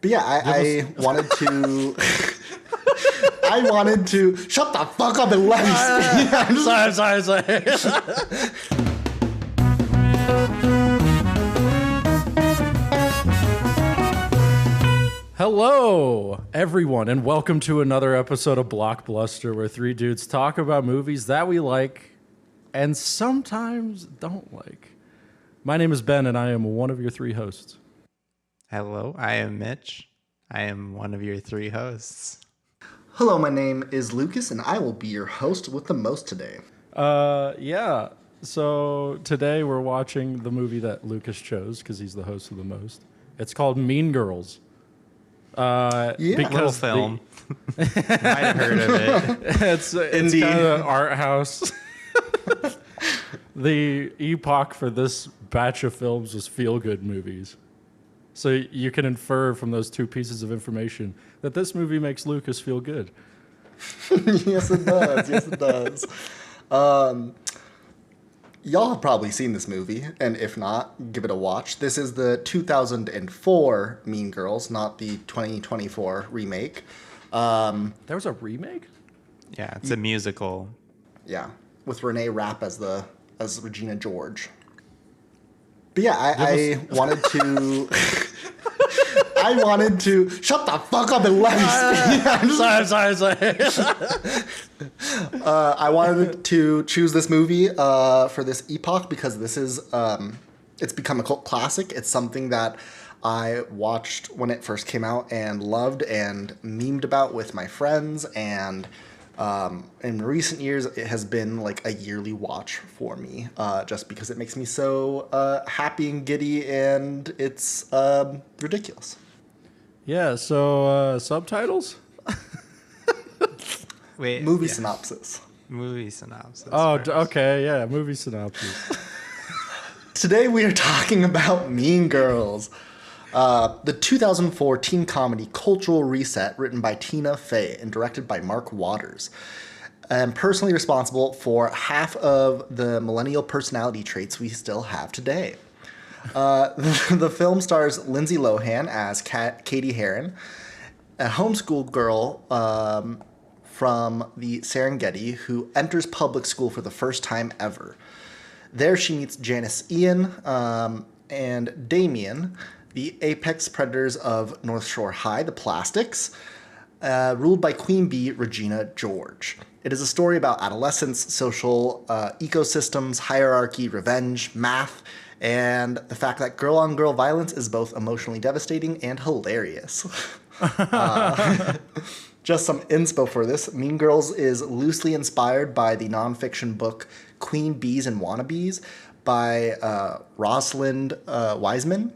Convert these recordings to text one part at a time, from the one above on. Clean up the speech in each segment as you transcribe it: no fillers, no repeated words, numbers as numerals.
But yeah, I wanted to. I wanted to shut the fuck up and let me speak. I'm sorry. Hello, everyone, and welcome to another episode of Blockbuster, where three dudes talk about movies that we like and sometimes don't like. My name is Ben, and I am one of your three hosts. Hello, I am Mitch. I am one of your three hosts. Hello, my name is Lucas, and I will be your host with the most today. Yeah. So today we're watching the movie that Lucas chose because he's the host of the most. It's called Mean Girls. Little film. Might have heard of it. It's kind of an art house. The epoch for this batch of films was feel-good movies. So you can infer from those two pieces of information that this movie makes Lucas feel good. Yes, it does. Yes, it does. Y'all have probably seen this movie, and if not, give it a watch. This is the 2004 Mean Girls, not the 2024 remake. There was a remake? Yeah, it's a musical. Yeah, with Renee Rapp as Regina George. But yeah, I wanted to. I wanted to shut the fuck up and let me speak. I'm sorry. I wanted to choose this movie for this epoch because this is it's become a cult classic. It's something that I watched when it first came out and loved and memed about with my friends, and in recent years it has been like a yearly watch for me, just because it makes me so happy and giddy, and it's ridiculous. Yeah, so subtitles? Wait, Movie synopsis. Movie synopsis. Oh, first. okay, yeah, movie synopsis. Today we are talking about Mean Girls, the 2004 teen comedy cultural reset written by Tina Fey and directed by Mark Waters. I'm personally responsible for half of the millennial personality traits we still have today. The film stars Lindsay Lohan as Katie Heron, a homeschool girl from the Serengeti who enters public school for the first time ever. There she meets Janice Ian and Damien, the apex predators of North Shore High, the Plastics, ruled by Queen Bee Regina George. It is a story about adolescence, social ecosystems, hierarchy, revenge, math, and the fact that girl-on-girl violence is both emotionally devastating and hilarious. Just some inspo for this. Mean Girls is loosely inspired by the nonfiction book Queen Bees and Wannabes by Rosalind Wiseman.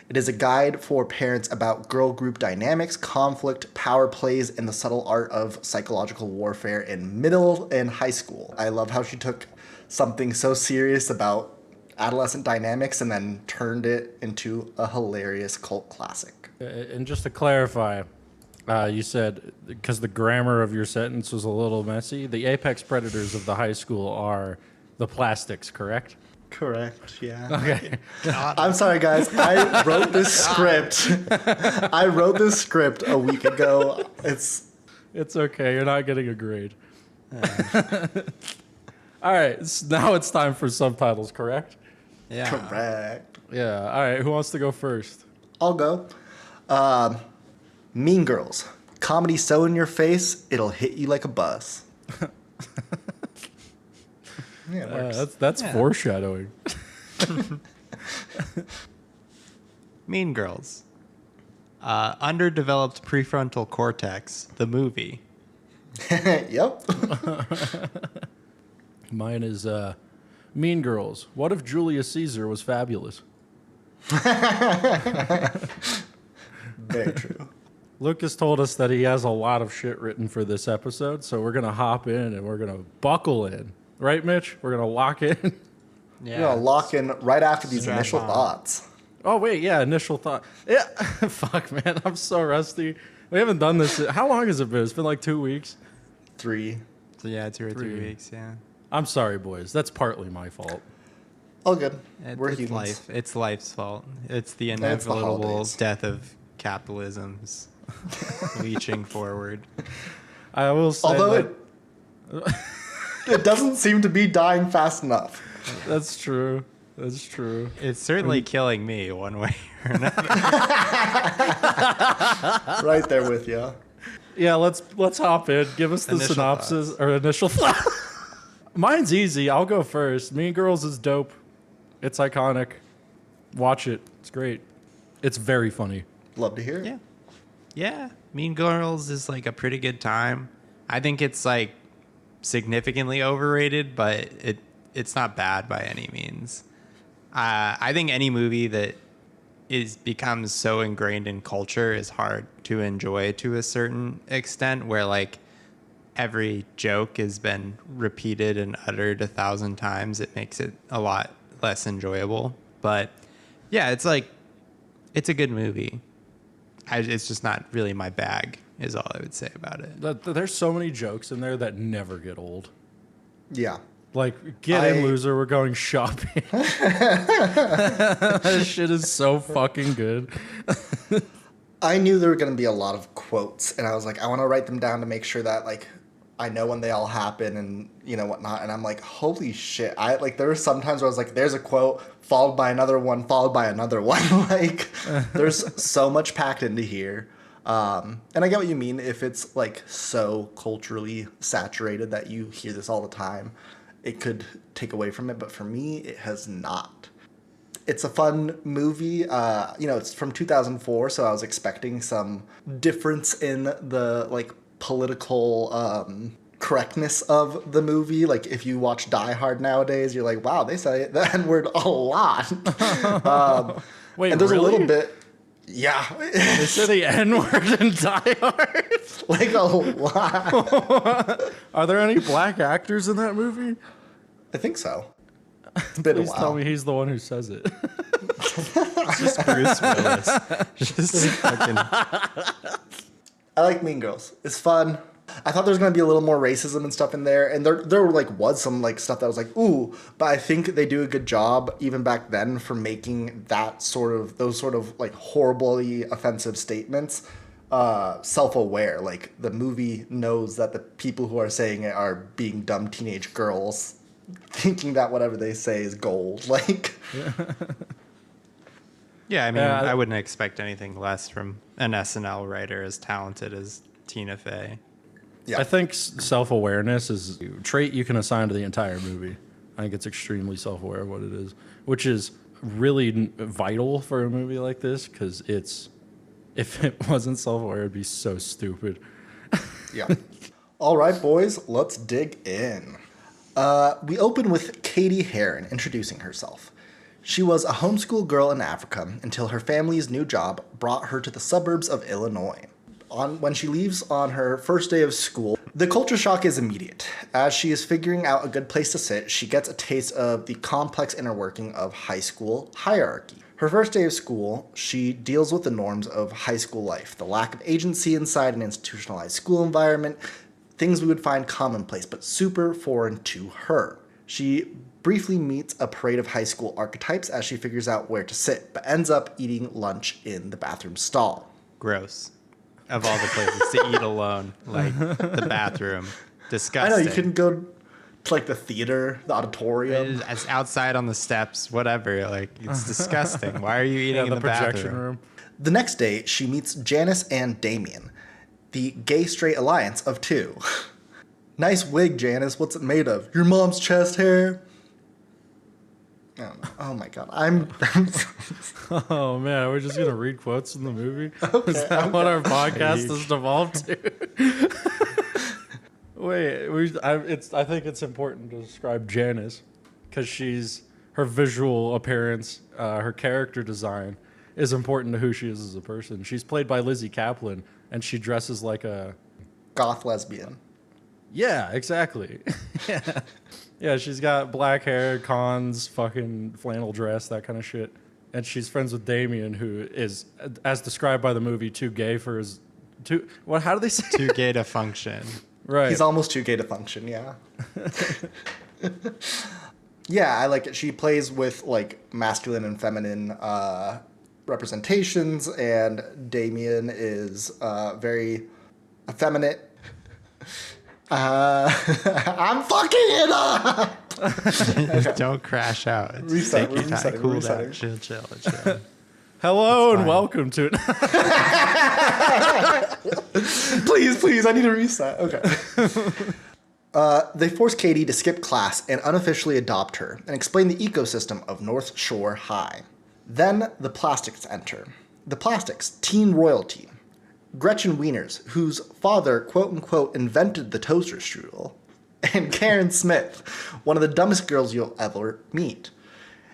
It is a guide for parents about girl group dynamics, conflict, power plays, and the subtle art of psychological warfare in middle and high school. I love how she took something so serious about adolescent dynamics and then turned it into a hilarious cult classic. And just to clarify, you said, because the grammar of your sentence was a little messy, the apex predators of the high school are the Plastics, correct? Correct, yeah. Okay. I'm sorry, guys. I wrote this script. I wrote this script a week ago. It's okay. You're not getting a grade. All right. Now it's time for subtitles, correct? Yeah. correct. Yeah. All right. Who wants to go first? I'll go. Mean Girls. Comedy so in your face, it'll hit you like a bus. Yeah, it works. That's foreshadowing. Mean Girls. Underdeveloped prefrontal cortex, the movie. Yep. Mine is Mean Girls. What if Julius Caesar was fabulous? Very true. Lucas told us that he has a lot of shit written for this episode, so we're going to hop in and we're going to buckle in. Right, Mitch? We're going to lock in. Yeah. We're gonna lock in right after these Strap initial on. thoughts. Oh, wait, yeah, initial thought. Yeah, fuck, man, I'm so rusty. We haven't done this. How long has it been? It's been like 2 weeks. 3. So yeah, 2 or 3 weeks, yeah. I'm sorry, boys. That's partly my fault. All good. We're It's humans. life. It's life's fault. It's the It's the inevitable holidays. death of capitalism's leaching forward. I will say Although that it doesn't seem to be dying fast enough. that's true. That's true. It's certainly killing me one way or another. Right there with you. Yeah, let's hop in. Give us the Initial synopsis or initial thoughts. Mine's easy. I'll go first. Mean Girls is dope. It's iconic. Watch it. It's great. It's very funny. Love to hear it. Yeah. Yeah. Mean Girls is like a pretty good time. I think it's like significantly overrated, but it's not bad by any means. I think any movie that becomes so ingrained in culture is hard to enjoy to a certain extent, where like every joke has been repeated and uttered 1,000 times. It makes it a lot less enjoyable. But yeah, it's like, it's a good movie. It's just not really my bag, is all I would say about it. There's so many jokes in there that never get old. Yeah. Like, get in, loser, we're going shopping. That shit is so fucking good. I knew there were going to be a lot of quotes, and I was like, I want to write them down to make sure that, like, I know when they all happen and, you know, whatnot. And I'm like, holy shit. There were some times where I was like, there's a quote, followed by another one, followed by another one. Like, there's so much packed into here. And I get what you mean. If it's, like, so culturally saturated that you hear this all the time, it could take away from it. But for me, it has not. It's a fun movie. It's from 2004, so I was expecting some difference in the, like, political correctness of the movie. Like, if you watch Die Hard nowadays, you're like, wow, they say the N-word a lot. Wait, and there's really? a little bit, yeah. They say the N-word in Die Hard? Like, a lot. Are there any black actors in that movie? I think so. It's been a Please while. tell me he's the one who says it. Just Bruce Willis. Just fucking... I like Mean Girls. It's fun. I thought there was going to be a little more racism and stuff in there, and there was some like stuff that was like, ooh, but I think they do a good job even back then for making those sort of like horribly offensive statements self-aware. Like, the movie knows that the people who are saying it are being dumb teenage girls thinking that whatever they say is gold. Like, Yeah, I mean, Yeah, I wouldn't expect anything less from an SNL writer as talented as Tina Fey. yeah. I think self-awareness is a trait you can assign to the entire movie. I think it's extremely self-aware of what it is, which is really vital for a movie like this, because if it wasn't self-aware, it'd be so stupid. Yeah. All right, boys, let's dig in. We open with Katie Heron introducing herself. She was a homeschool girl in Africa until her family's new job brought her to the suburbs of Illinois. When she leaves on her first day of school, the culture shock is immediate. As she is figuring out a good place to sit, she gets a taste of the complex inner working of high school hierarchy. Her first day of school, she deals with the norms of high school life, the lack of agency inside an institutionalized school environment, things we would find commonplace but super foreign to her. She briefly meets a parade of high school archetypes as she figures out where to sit, but ends up eating lunch in the bathroom stall. Gross. Of all the places to eat alone, like the bathroom. I Disgusting. know, you couldn't go to, like, the theater, the auditorium. It's outside on the steps, whatever. Like, it's disgusting. Why are you eating in the projection bathroom? room. The next day, she meets Janice and Damien, the gay-straight alliance of two. Nice wig, Janice. What's it made of? Your mom's chest hair? Oh my god. Oh man, are we just gonna read quotes from the movie? Is that what our podcast has devolved to? Wait, I think it's important to describe Janice, because her visual appearance, her character design is important to who she is as a person. She's played by Lizzie Kaplan, and she dresses like a... Goth lesbian. Yeah, exactly. Yeah. Yeah, she's got black hair, cons, fucking flannel dress, that kind of shit. And she's friends with Damien, who is, as described by the movie, too gay for his... How do they say? Too gay to function. Right. He's almost too gay to function, yeah. Yeah, I like it. She plays with, like, masculine and feminine representations, and Damien is very effeminate. I'm fucking it up! Don't crash out. Reset, Take your time. resetting, Cool resetting. down. Chill. Hello and fine. welcome to. Please, I need a reset. Okay. They force Katie to skip class and unofficially adopt her and explain the ecosystem of North Shore High. Then the plastics enter. The plastics, teen royalty. Gretchen Wieners, whose father, quote-unquote, invented the toaster strudel. And Karen Smith, one of the dumbest girls you'll ever meet.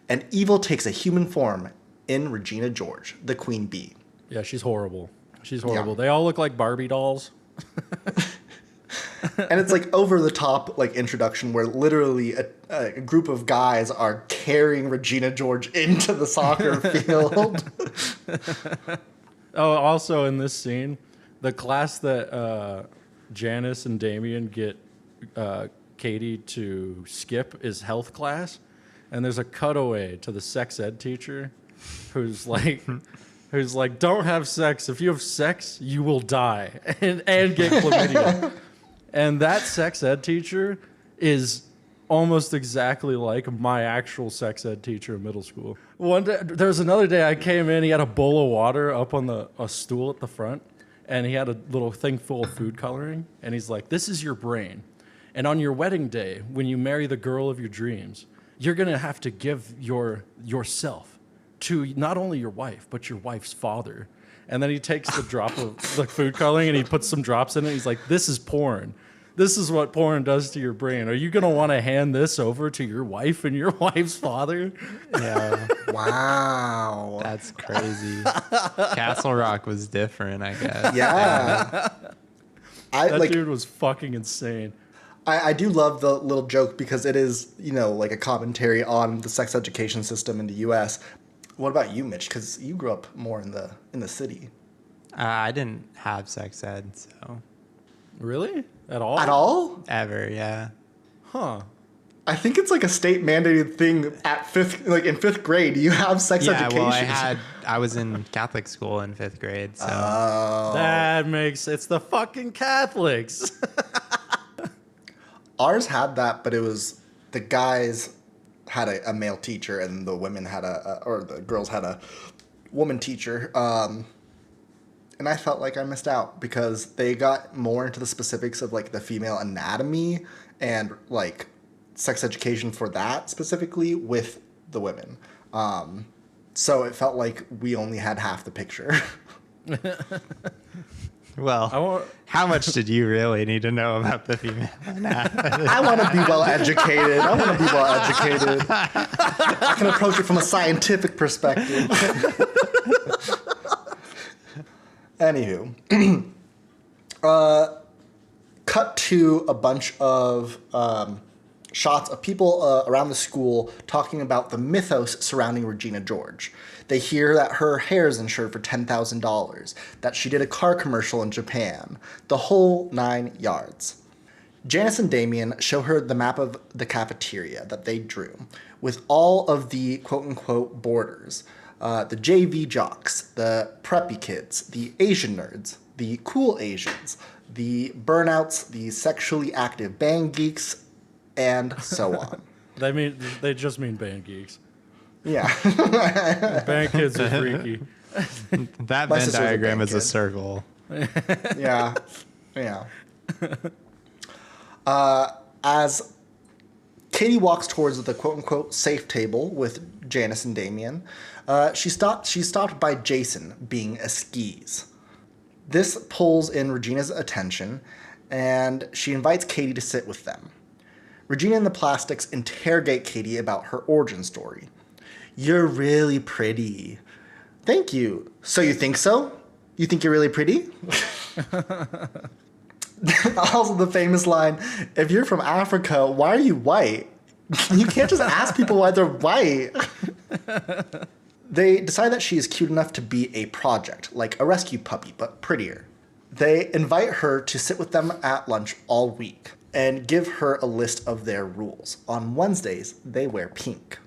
And evil takes a human form in Regina George, the queen bee. Yeah, she's horrible. She's horrible. Yeah. They all look like Barbie dolls. And it's like over the top like introduction where literally a group of guys are carrying Regina George into the soccer field. Oh, also in this scene, the class that Janice and Damien get Katie to skip is health class, and there's a cutaway to the sex ed teacher who's like, don't have sex. If you have sex, you will die and get chlamydia. And that sex ed teacher is almost exactly like my actual sex ed teacher in middle school. One day, there was another day I came in, he had a bowl of water up on a stool at the front, and he had a little thing full of food coloring, and he's like, this is your brain. And on your wedding day, when you marry the girl of your dreams, you're going to have to give yourself to not only your wife, but your wife's father. And then he takes the drop of the food coloring and he puts some drops in it. He's like, this is porn. This is what porn does to your brain. Are you going to want to hand this over to your wife and your wife's father? Yeah, Wow. that's crazy. Castle Rock was different, I guess. Yeah. That dude was fucking insane. I do love the little joke because it is, like a commentary on the sex education system in the U.S. What about you, Mitch? Because you grew up more in the city. I didn't have sex ed, so Really? At all? At all? ever, yeah. Huh. I think it's like a state mandated thing in fifth grade. You have sex Yeah, education. well, I was in Catholic school in 5th grade, so That makes it's the fucking Catholics. Ours had that, but it was the guys had a male teacher and the women had or the girls had a woman teacher. And I felt like I missed out because they got more into the specifics of like the female anatomy and like sex education for that specifically with the women. So it felt like we only had half the picture. well, how much did you really need to know about the female anatomy? I want to be well educated. I can approach it from a scientific perspective. Anywho, cut to a bunch of shots of people around the school talking about the mythos surrounding Regina George. They hear that her hair is insured for $10,000, that she did a car commercial in Japan, the whole 9 yards. Janice and Damien show her the map of the cafeteria that they drew, with all of the quote-unquote borders. The JV jocks, the preppy kids, the Asian nerds, the cool Asians, the burnouts, the sexually active band geeks, and so on. They just mean band geeks. Yeah. Band kids are freaky. That My Venn sister's a diagram band is a kid. circle. Yeah. As Katie walks towards the quote-unquote safe table with Janice and Damien, she's stopped by Jason being a skis. This pulls in Regina's attention, and she invites Katie to sit with them. Regina and the plastics interrogate Katie about her origin story. You're really pretty. Thank you. So you think so? You think you're really pretty? Also the famous line, if you're from Africa, why are you white? You can't just ask people why they're white. They decide that she is cute enough to be a project, like a rescue puppy, but prettier. They invite her to sit with them at lunch all week and give her a list of their rules. On Wednesdays, they wear pink.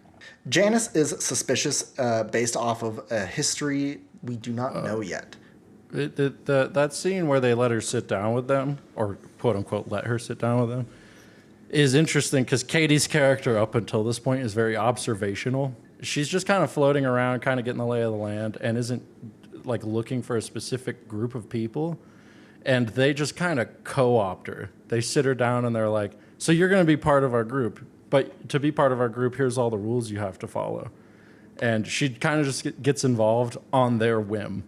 Janice is suspicious based off of a history we do not know yet. That scene where they let her sit down with them, or quote unquote let her sit down with them, is interesting because Katie's character up until this point is very observational. She's just kind of floating around, kind of getting the lay of the land, and isn't like looking for a specific group of people. And they just kind of co-opt her. They sit her down and they're like, so you're going to be part of our group, but to be part of our group, here's all the rules you have to follow. And she kind of just gets involved on their whim.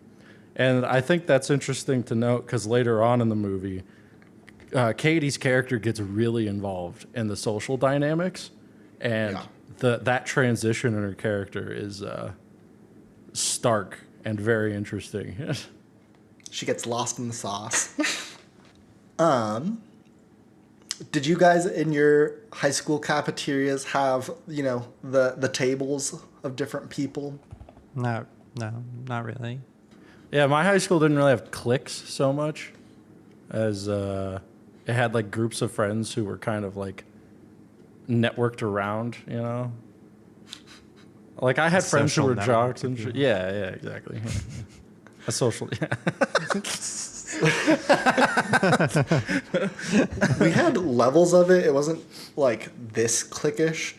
And I think that's interesting to note because later on in the movie, Katie's character gets really involved in the social dynamics. And that transition in her character is stark and very interesting. She gets lost in the sauce. Did you guys in your high school cafeterias have, the tables of different people? No, not really. Yeah, my high school didn't really have cliques so much as it had like groups of friends who were kind of like networked around, Like I had friends who were jocks and shit. Yeah, exactly. A social, yeah. We had levels of it. It wasn't like this cliquish.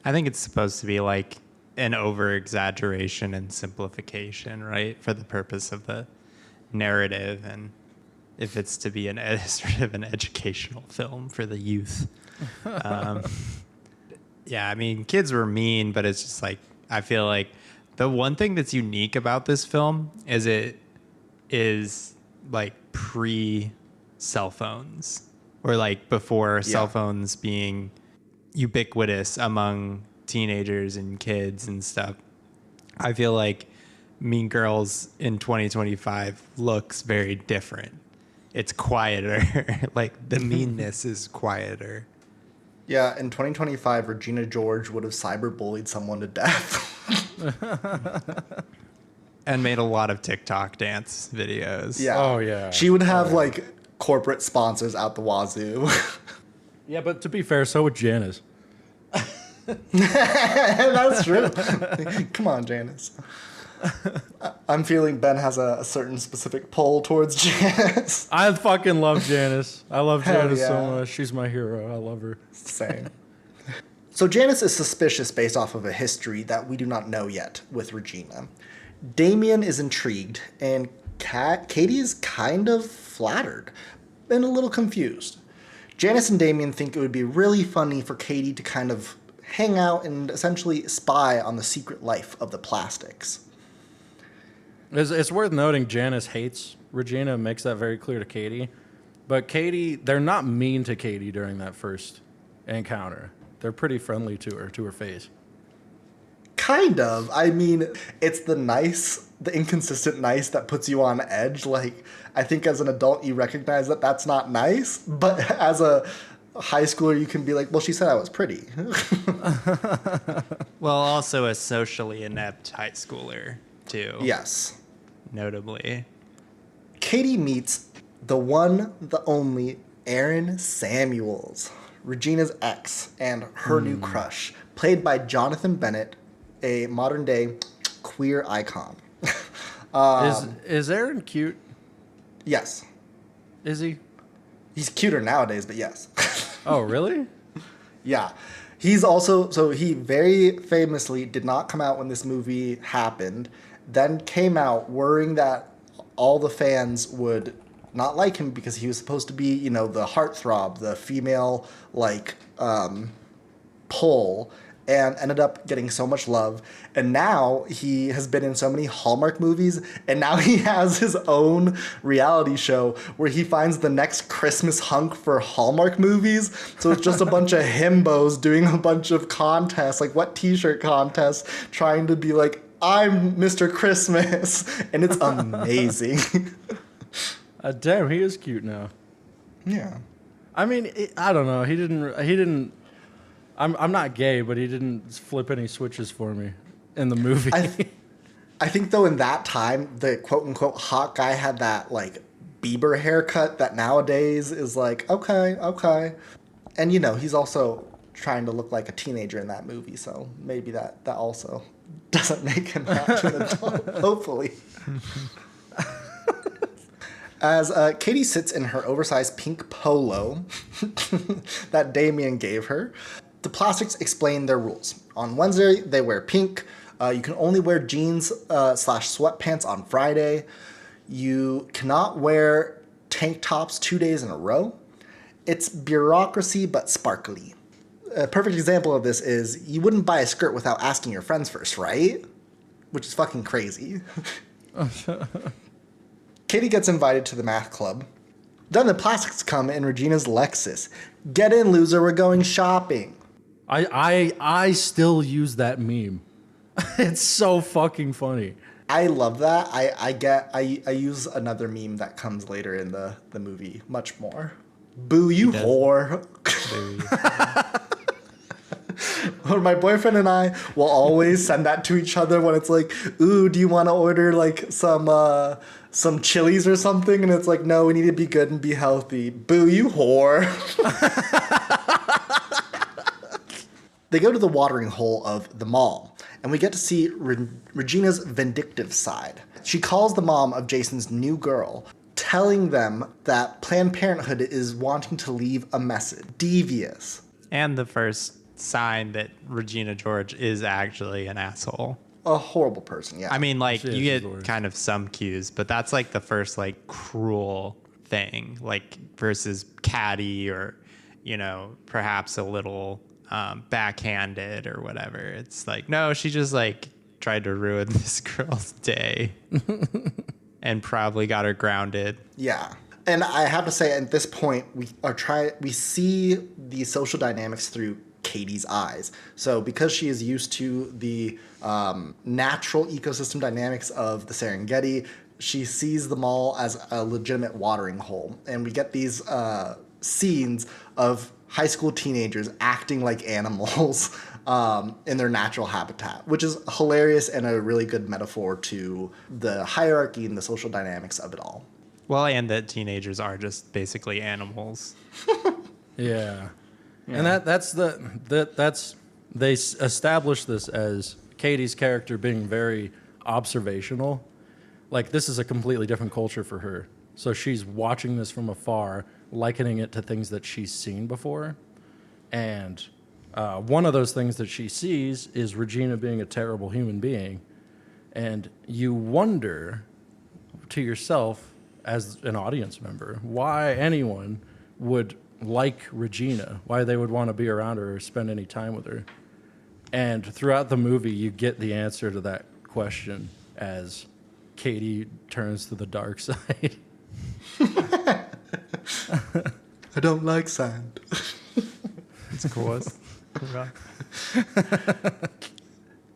I think it's supposed to be like an over-exaggeration and simplification, right? For the purpose of the narrative, and if it's to be sort of an educational film for the youth. Yeah, I mean, kids were mean, but it's just like, I feel like the one thing that's unique about this film is it is like pre-cell phones, or like before cell phones being ubiquitous among teenagers and kids and stuff. I feel like Mean Girls in 2025 looks very different. It's quieter. Like the meanness is quieter. Yeah, in 2025, Regina George would have cyberbullied someone to death. And made a lot of TikTok dance videos. Yeah. Oh, yeah. She would have like corporate sponsors out the wazoo. Yeah, but to be fair, so would Janice. That's true. Come on, Janice. I'm feeling Ben has a certain specific pull towards Janice. I fucking love Janice. I love Hell Janice yeah. so much. She's my hero. I love her. Same. So Janice is suspicious based off of a history that we do not know yet with Regina. Damien is intrigued, and Katie is kind of flattered and a little confused. Janice and Damien think it would be really funny for Katie to kind of hang out and essentially spy on the secret life of the plastics. It's worth noting Janice hates Regina and makes that very clear to Katie. But Katie, they're not mean to Katie during that first encounter. They're pretty friendly to her face. Kind of. I mean, it's the inconsistent nice that puts you on edge. Like, I think as an adult, you recognize that that's not nice. But as a high schooler, you can be like, well, she said I was pretty. Well, also a socially inept high schooler, too. Yes. Notably. Katie meets the one, the only, Aaron Samuels, Regina's ex, and her new crush, played by Jonathan Bennett, a modern-day queer icon. Is Aaron cute? Yes. Is he? He's cuter nowadays, but yes. Oh, really? Yeah. He's also, so he very famously did not come out when this movie happened, then came out worrying that all the fans would not like him because he was supposed to be, the heartthrob, the female, pull, and ended up getting so much love. And now he has been in so many Hallmark movies, and now he has his own reality show where he finds the next Christmas hunk for Hallmark movies. So it's just a bunch of himbos doing a bunch of contests, like what t-shirt contests, trying to be like, I'm Mr. Christmas. And it's amazing. Damn, he is cute now. Yeah. I mean, I don't know. He didn't. I'm not gay, but he didn't flip any switches for me in the movie. I think though in that time the quote unquote hot guy had that like Bieber haircut that nowadays is like okay, and he's also trying to look like a teenager in that movie, so maybe that also doesn't make him out to an adult, hopefully. As Katie sits in her oversized pink polo that Damien gave her, the plastics explain their rules. On Wednesday, they wear pink. You can only wear jeans / sweatpants on Friday. You cannot wear tank tops 2 days in a row. It's bureaucracy, but sparkly. A perfect example of this is you wouldn't buy a skirt without asking your friends first, right? Which is fucking crazy. Katie gets invited to the math club. Then the plastics come in Regina's Lexus. Get in, loser, we're going shopping. I still use that meme. It's so fucking funny. I love that. I use another meme that comes later in the movie much more. Boo, you whore. Or my boyfriend and I will always send that to each other when it's like, ooh, do you want to order like some chilies or something? And it's like, no, we need to be good and be healthy. Boo, you whore. They go to the watering hole of the mall, and we get to see Regina's vindictive side. She calls the mom of Jason's new girl, telling them that Planned Parenthood is wanting to leave a message. Devious. And the first sign that Regina George is actually an asshole. A horrible person, yeah. I mean, like, She you is get the worst. kind of some cues, but that's like the first, like, cruel thing, like, versus catty or, you know, perhaps a little backhanded or whatever. It's like, no, she just, like, tried to ruin this girl's day and probably got her grounded. Yeah. And I have to say, at this point, we see the social dynamics through Katie's eyes. So because she is used to the natural ecosystem dynamics of the Serengeti, she sees the mall as a legitimate watering hole. And we get these scenes of high school teenagers acting like animals in their natural habitat, which is hilarious and a really good metaphor to the hierarchy and the social dynamics of it all. Well, and that teenagers are just basically animals. Yeah. And that's they established this as Katie's character being very observational. Like, this is a completely different culture for her. So she's watching this from afar, likening it to things that she's seen before. And one of those things that she sees is Regina being a terrible human being. And you wonder to yourself, as an audience member, why anyone would like Regina, why they would want to be around her or spend any time with her. And throughout the movie, you get the answer to that question as Katie turns to the dark side. I don't like sand. It's cool.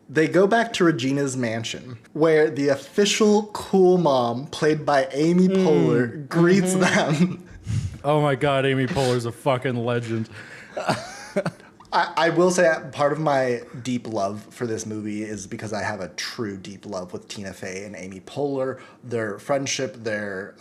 They go back to Regina's mansion, where the official cool mom, played by Amy Poehler, greets them. Oh my God, Amy Poehler's a fucking legend. I will say part of my deep love for this movie is because I have a true deep love with Tina Fey and Amy Poehler. Their friendship, their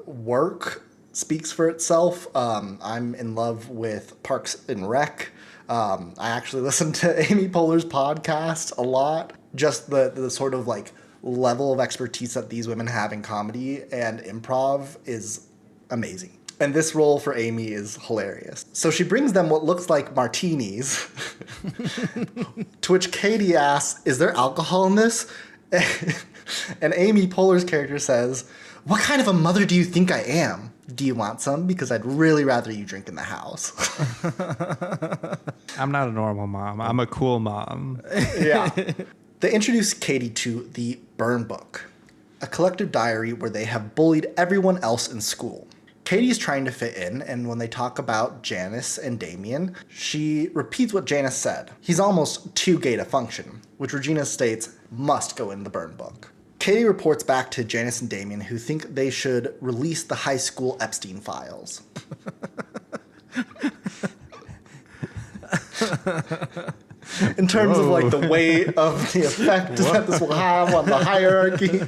work speaks for itself. I'm in love with Parks and Rec. I actually listen to Amy Poehler's podcast a lot. Just the sort of like level of expertise that these women have in comedy and improv is amazing. And this role for Amy is hilarious. So she brings them what looks like martinis, to which Katie asks, is there alcohol in this? And Amy Poehler's character says, what kind of a mother do you think I am? Do you want some? Because I'd really rather you drink in the house. I'm not a normal mom. I'm a cool mom. Yeah. They introduce Katie to the Burn Book, a collective diary where they have bullied everyone else in school. Katie's trying to fit in, and when they talk about Janice and Damien, she repeats what Janice said. He's almost too gay to function, which Regina states must go in the Burn Book. Katie reports back to Janice and Damien, who think they should release the high school Epstein files. In terms of like the weight of the effect that this will have on the hierarchy.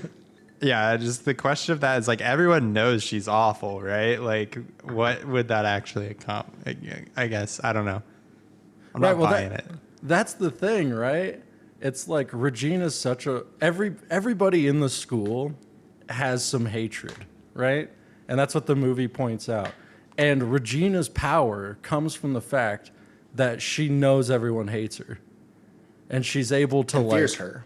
Yeah, just the question of that is like everyone knows she's awful, right? Like, what would that actually accomplish? I guess I don't know. I'm not buying it. That's the thing, right? It's like Regina's such a everybody in the school has some hatred, right? And that's what the movie points out. And Regina's power comes from the fact that she knows everyone hates her, and she's able to Fears her.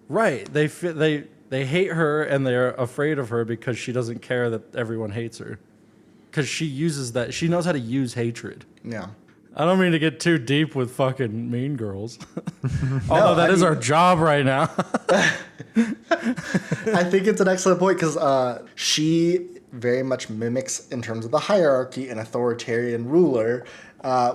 Right. They hate her and they're afraid of her because she doesn't care that everyone hates her. Because she uses that. She knows how to use hatred. Yeah. I don't mean to get too deep with fucking Mean Girls. Although that is our job right now. I think it's an excellent point because she very much mimics in terms of the hierarchy an authoritarian ruler,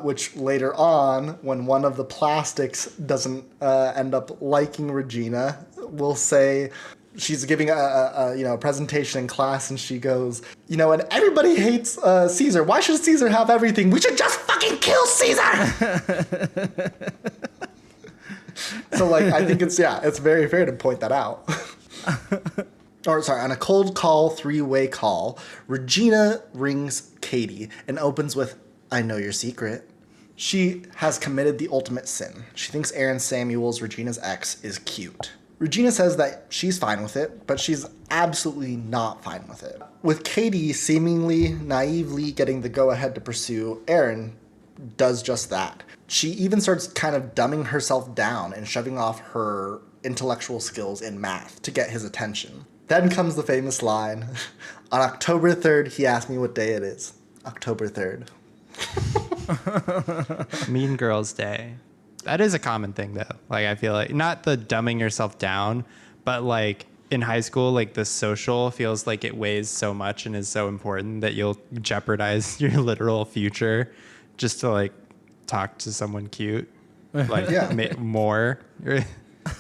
which later on, when one of the plastics doesn't end up liking Regina, will say she's giving a presentation in class and she goes, and everybody hates Caesar. Why should Caesar have everything? We should just fucking kill Caesar. So I think it's very fair to point that out. On a cold call, three-way call, Regina rings Katie and opens with, "I know your secret." She has committed the ultimate sin. She thinks Aaron Samuels, Regina's ex, is cute. Regina says that she's fine with it, but she's absolutely not fine with it. With Katie seemingly naively getting the go-ahead to pursue, Aaron does just that. She even starts kind of dumbing herself down and shoving off her intellectual skills in math to get his attention. Then comes the famous line, "On October 3rd, he asked me what day it is." October 3rd. Mean Girls Day. That is a common thing, though. I feel like not the dumbing yourself down, but in high school, the social feels like it weighs so much and is so important that you'll jeopardize your literal future just to talk to someone cute, more.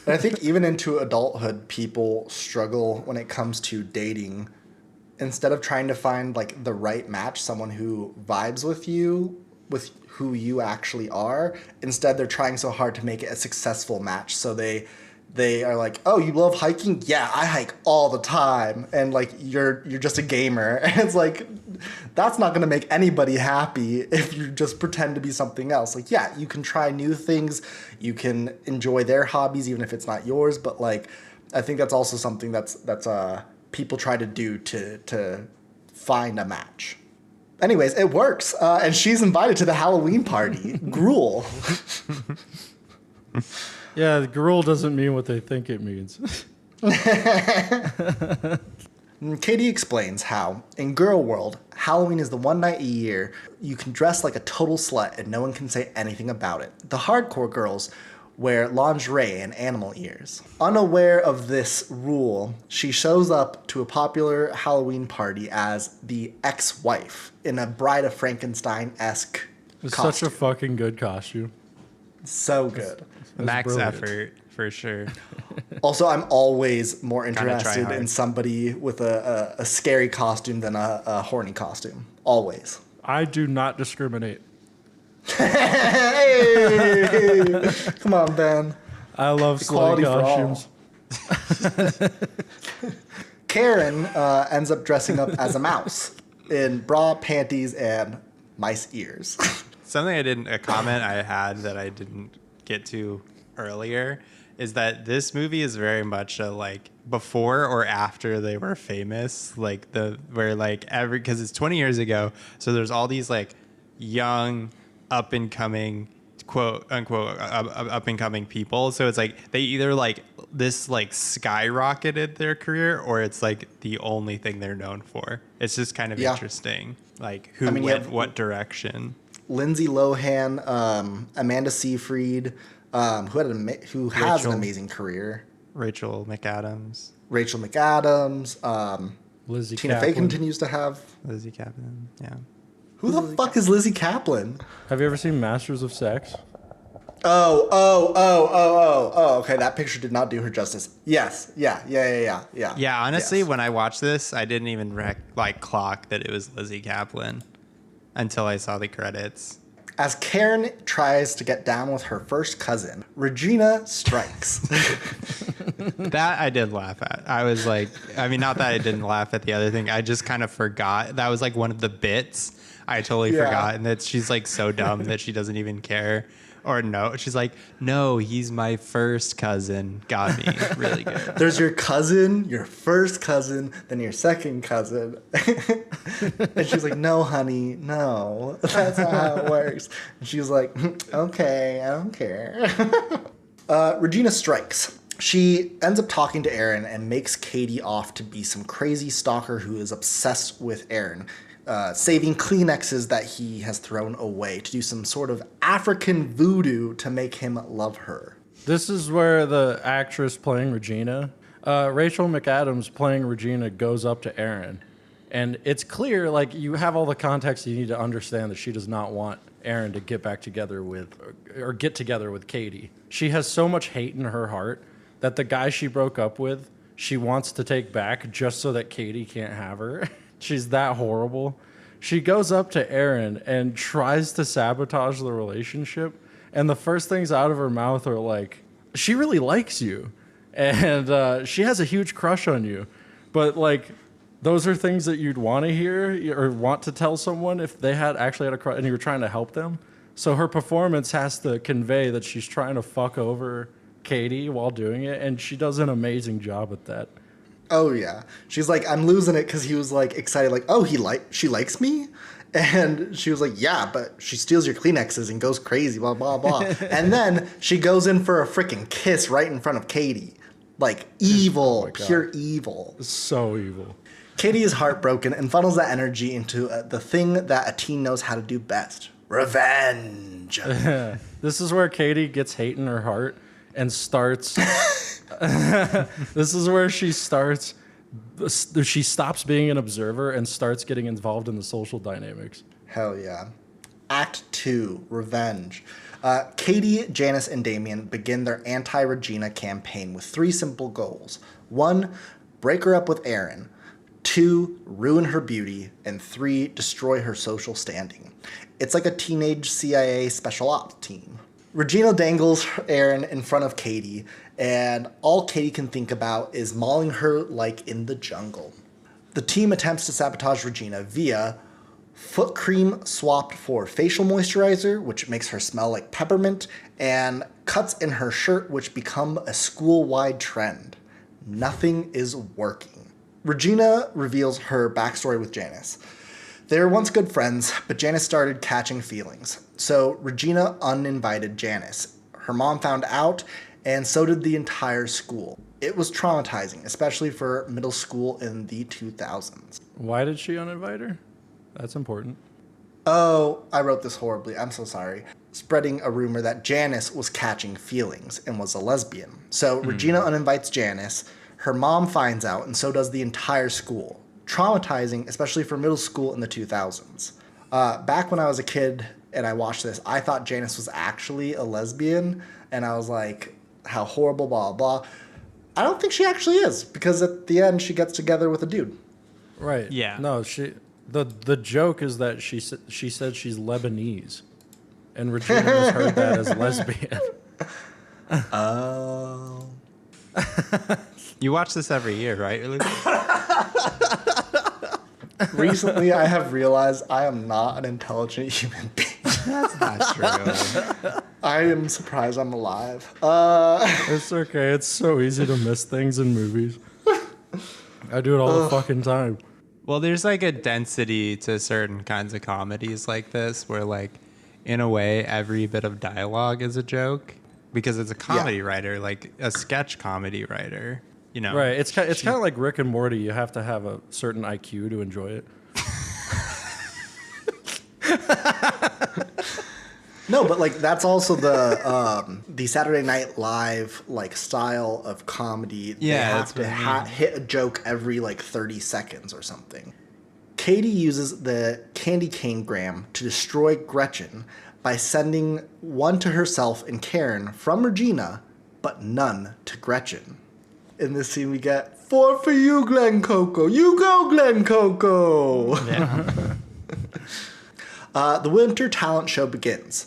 I think even into adulthood, people struggle when it comes to dating. Instead of trying to find the right match, someone who vibes with you, with who you actually are, instead they're trying so hard to make it a successful match. So they are like, "Oh, you love hiking? Yeah, I hike all the time." And you're just a gamer. And it's that's not going to make anybody happy if you just pretend to be something else. You can try new things. You can enjoy their hobbies, even if it's not yours. But I think that's also something that's people try to do to find a match. Anyways, it works. And she's invited to the Halloween party. Gruel. Yeah, gruel doesn't mean what they think it means. Katie explains how, in girl world, Halloween is the one night a year you can dress like a total slut and no one can say anything about it. The hardcore girls wear lingerie and animal ears. Unaware of this rule, she shows up to a popular Halloween party as the ex-wife in a Bride of Frankenstein-esque It's costume. such a fucking good costume. So good. Max brilliant. effort, for sure. Also, I'm always more try interested hard. in somebody with a scary costume than a horny costume. Always. I do not discriminate. Hey! Come on, Ben. I love slutty Equality for costumes. Karen ends up dressing up as a mouse in bra, panties, and mice ears. Something a comment I had that I didn't get to earlier is that this movie is very much a before or after they were famous, because it's 20 years ago, so there's all these young up and coming quote unquote up and coming people, so it's they either this skyrocketed their career or it's the only thing they're known for. It's just kind of interesting who went what direction. Lindsay Lohan, Amanda Seyfried, who has an amazing career. Rachel McAdams. Lizzie Tina Fey continues to have. Lizzie Kaplan. Yeah. Who the fuck is Lizzie Kaplan? Have you ever seen Masters of Sex? Oh, okay, that picture did not do her justice. Yes, yeah. Yeah, honestly, Yes. when I watched this, I didn't even clock that it was Lizzie Kaplan until I saw the credits. As Karen tries to get down with her first cousin, Regina strikes. That I did laugh at. I was not that I didn't laugh at the other thing. I just kind of forgot. That was one of the bits I totally forgot. And that she's so dumb that she doesn't even care. Or no, she's like, no, he's my first cousin. Got me. Really good. There's your cousin, your first cousin, then your second cousin. And she's like, no, honey, no. That's not how it works. And she's like, okay, I don't care. Regina strikes. She ends up talking to Aaron and makes Katie off to be some crazy stalker who is obsessed with Aaron, saving Kleenexes that he has thrown away to do some sort of African voodoo to make him love her. This is where the actress playing Regina, Rachel McAdams playing Regina, goes up to Aaron. And it's clear, like, you have all the context you need to understand that she does not want Aaron to get back together with, or get together with Katie. She has so much hate in her heart that the guy she broke up with, she wants to take back just so that Katie can't have her. She's that horrible. She goes up to Aaron and tries to sabotage the relationship. And the first things out of her mouth are like, she really likes you. And she has a huge crush on you. But, like, those are things that you'd want to hear or want to tell someone if they actually had a crush and you were trying to help them. So her performance has to convey that she's trying to fuck over Katie while doing it. And she does an amazing job at that. Oh, yeah. She's like, I'm losing it because he was, like, excited, like, oh, she likes me? And she was like, yeah, but she steals your Kleenexes and goes crazy, blah, blah, blah. And then she goes in for a freaking kiss right in front of Katie. Like, evil, pure evil. So evil. Katie is heartbroken and funnels that energy into the thing that a teen knows how to do best. Revenge. This is where Katie gets hate in her heart and starts... This is where she starts. She stops being an observer and starts getting involved in the social dynamics. Hell yeah. Act 2, Revenge. Katie, Janice, and Damien begin their anti-Regina campaign with 3 simple goals. 1, break her up with Aaron. 2, ruin her beauty. And 3, destroy her social standing. It's like a teenage CIA special ops team. Regina dangles Aaron in front of Katie, and all Katie can think about is mauling her like in the jungle. The team attempts to sabotage Regina via foot cream swapped for facial moisturizer, which makes her smell like peppermint, and cuts in her shirt, which become a school-wide trend. Nothing is working. Regina reveals her backstory with Janice. They were once good friends, but Janice started catching feelings. So Regina uninvited Janice. Her mom found out, and so did the entire school. It was traumatizing, especially for middle school in the 2000s. Why did she uninvite her? That's important. Oh, I wrote this horribly. I'm so sorry. Spreading a rumor that Janice was catching feelings and was a lesbian. So Regina uninvites Janice. Her mom finds out, and so does the entire school. Traumatizing, especially for middle school in the 2000s. Back when I was a kid and I watched this, I thought Janice was actually a lesbian, and I was like, how horrible, blah, blah. I don't think she actually is, because at the end she gets together with a dude. Right. Yeah. No, the joke is that she said she's Lebanese, and Regina just heard that as lesbian. Oh. You watch this every year, right? Recently, I have realized I am not an intelligent human being. That's not true. I am surprised I'm alive. It's okay. It's so easy to miss things in movies. I do it all the fucking time. Well, there's like a density to certain kinds of comedies like this where, like, in a way, every bit of dialogue is a joke because it's a comedy writer, like a sketch comedy writer. You know, Right. It's kind of like Rick and Morty. You have to have a certain IQ to enjoy it. No, but like that's also the Saturday Night Live like style of comedy. Yeah, they that's have to what I mean. hit a joke every like 30 seconds or something. Katie uses the candy cane gram to destroy Gretchen by sending one to herself and Karen from Regina, but none to Gretchen. In this scene, we get 4 for you, Glen Coco. You go, Glen Coco. Yeah. The winter talent show begins.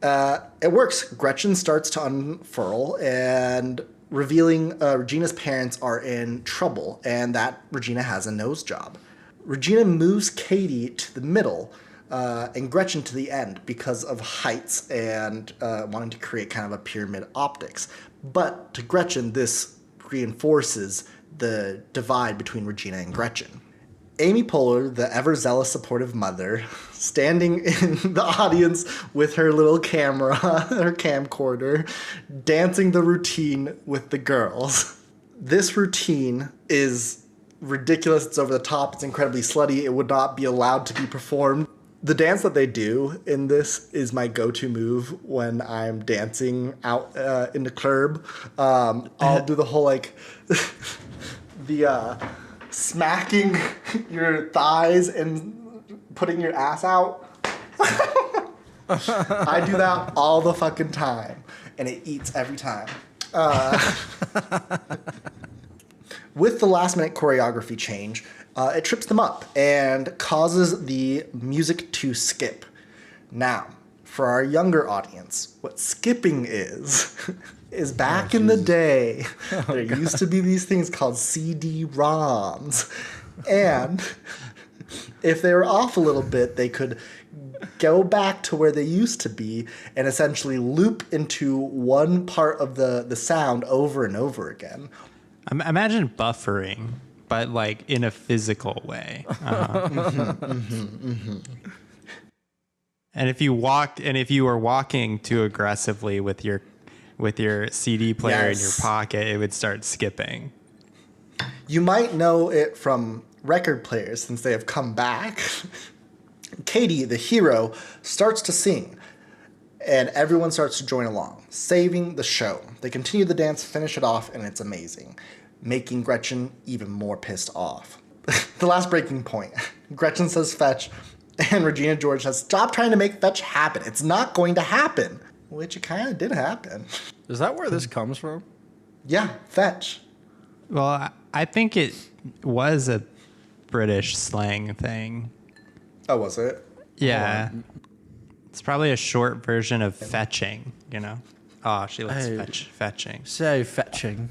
It works. Gretchen starts to unfurl and revealing Regina's parents are in trouble and that Regina has a nose job. Regina moves Katie to the middle, and Gretchen to the end because of heights and wanting to create kind of a pyramid optics. But to Gretchen, this reinforces the divide between Regina and Gretchen. Amy Poehler, the ever-zealous supportive mother, standing in the audience with her little camera, her camcorder, dancing the routine with the girls. This routine is ridiculous, it's over the top, it's incredibly slutty, it would not be allowed to be performed. The dance that they do in this is my go-to move when I'm dancing out in the club. I'll do the whole, like, the smacking your thighs and putting your ass out. I do that all the fucking time, and it eats every time. With the last-minute choreography change, it trips them up and causes the music to skip. Now, for our younger audience, what skipping is back in the day, there used to be these things called CD-ROMs. And if they were off a little bit, they could go back to where they used to be and essentially loop into one part of the sound over and over again. Imagine buffering, but like in a physical way. And if you were walking too aggressively with your CD player in your pocket, it would start skipping. You might know it from record players since they have come back. Katie, the hero, starts to sing, and everyone starts to join along, saving the show. They continue the dance, finish it off, and it's amazing, making Gretchen even more pissed off. The last breaking point. Gretchen says fetch, and Regina George says, stop trying to make fetch happen. It's not going to happen. Which it kind of did happen. Is that where this comes from? Yeah, fetch. Well, I think it was a British slang thing. Oh, was it? Yeah. It's probably a short version of fetching, you know? Oh, she looks fetching. Say fetching.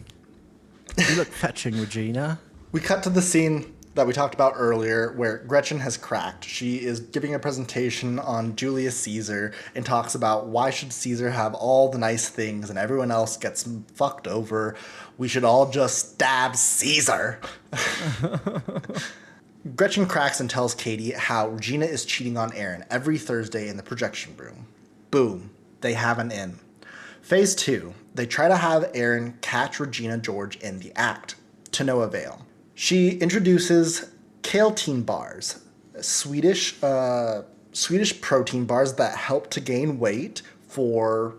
You look fetching, Regina. We cut to the scene that we talked about earlier where Gretchen has cracked. She is giving a presentation on Julius Caesar and talks about why should Caesar have all the nice things and everyone else gets fucked over. We should all just stab Caesar. Gretchen cracks and tells Katie how Regina is cheating on Aaron every Thursday in the projection room. Boom. They have an in. Phase 2. They try to have Aaron catch Regina George in the act. To no avail. She introduces Kale-Teen bars, Swedish protein bars that help to gain weight for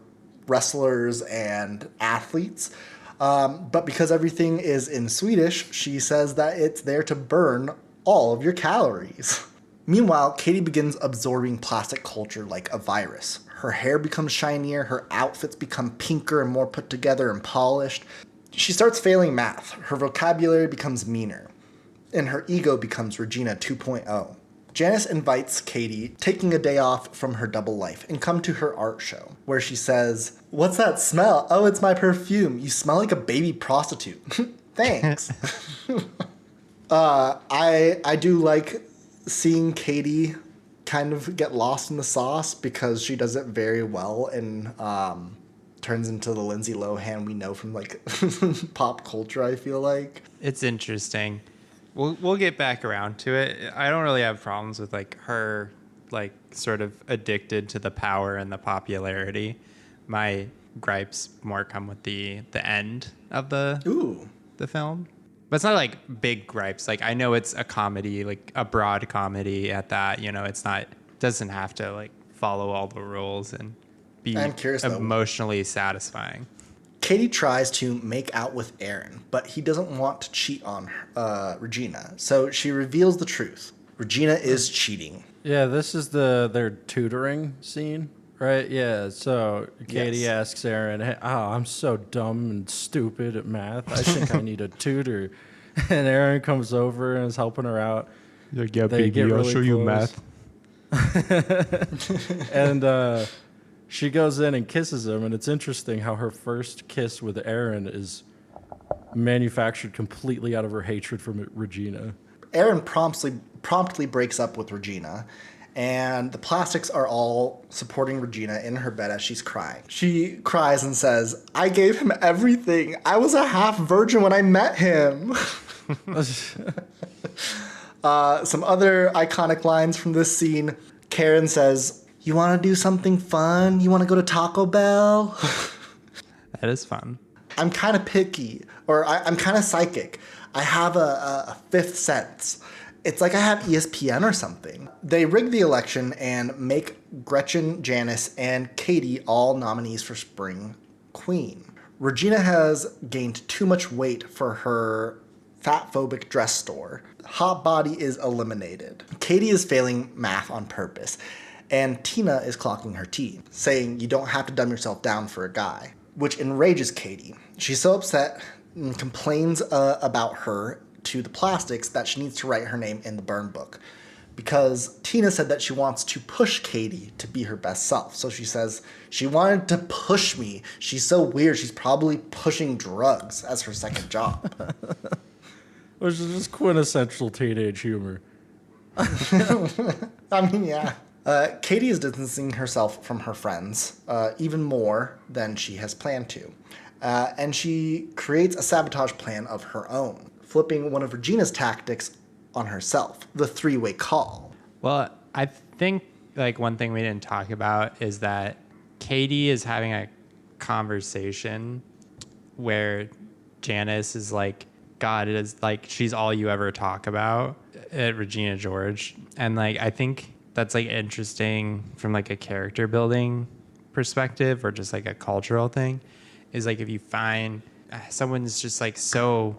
wrestlers and athletes. But because everything is in Swedish, she says that it's there to burn all of your calories. Meanwhile, Katie begins absorbing plastic culture like a virus. Her hair becomes shinier, her outfits become pinker and more put together and polished. She starts failing math, her vocabulary becomes meaner, and her ego becomes Regina 2.0. Janice invites Katie, taking a day off from her double life, and come to her art show, where she says, "What's that smell? Oh, it's my perfume. You smell like a baby prostitute." Thanks. I do like seeing Katie kind of get lost in the sauce because she does it very well and turns into the Lindsay Lohan we know from like pop culture, I feel like. It's interesting. We'll get back around to it. I don't really have problems with like her like sort of addicted to the power and the popularity. My gripes more come with the end of the film. But it's not like big gripes. Like I know it's a comedy, like a broad comedy at that, you know, doesn't have to like follow all the rules and be emotionally satisfying. Katie tries to make out with Aaron, but he doesn't want to cheat on Regina. So she reveals the truth. Regina is cheating. Yeah, this is their tutoring scene, right? Yeah, so Katie asks Aaron, hey, I'm so dumb and stupid at math. I think I need a tutor. And Aaron comes over and is helping her out. Like, yeah, baby, I'll show you math. And she goes in and kisses him, and it's interesting how her first kiss with Aaron is manufactured completely out of her hatred for Regina. Aaron promptly breaks up with Regina, And the plastics are all supporting Regina in her bed as she's crying. She cries and says, "I gave him everything. I was a half virgin when I met him." Some other iconic lines from this scene. Karen says, "You want to do something fun? You want to go to Taco Bell?" That is fun. I'm kind of picky, or I'm kind of psychic. I have a fifth sense. It's like I have ESPN or something. They rig the election and make Gretchen, Janice, and Katie all nominees for Spring Queen. Regina has gained too much weight for her fat-phobic dress store. Hot body is eliminated. Katie is failing math on purpose. And Tina is clocking her tea, saying you don't have to dumb yourself down for a guy, which enrages Katie. She's so upset and complains about her to the plastics that she needs to write her name in the burn book, because Tina said that she wants to push Katie to be her best self. So she says she wanted to push me. She's so weird. She's probably pushing drugs as her second job. Which is just quintessential teenage humor. I mean, yeah. Katie is distancing herself from her friends even more than she has planned to. And she creates a sabotage plan of her own, flipping one of Regina's tactics on herself, the three-way call. Well, I think like one thing we didn't talk about is that Katie is having a conversation where Janice is like, God, it is like she's all you ever talk about at Regina George. And like I think that's like interesting from like a character building perspective or just like a cultural thing, is like if you find someone's just like so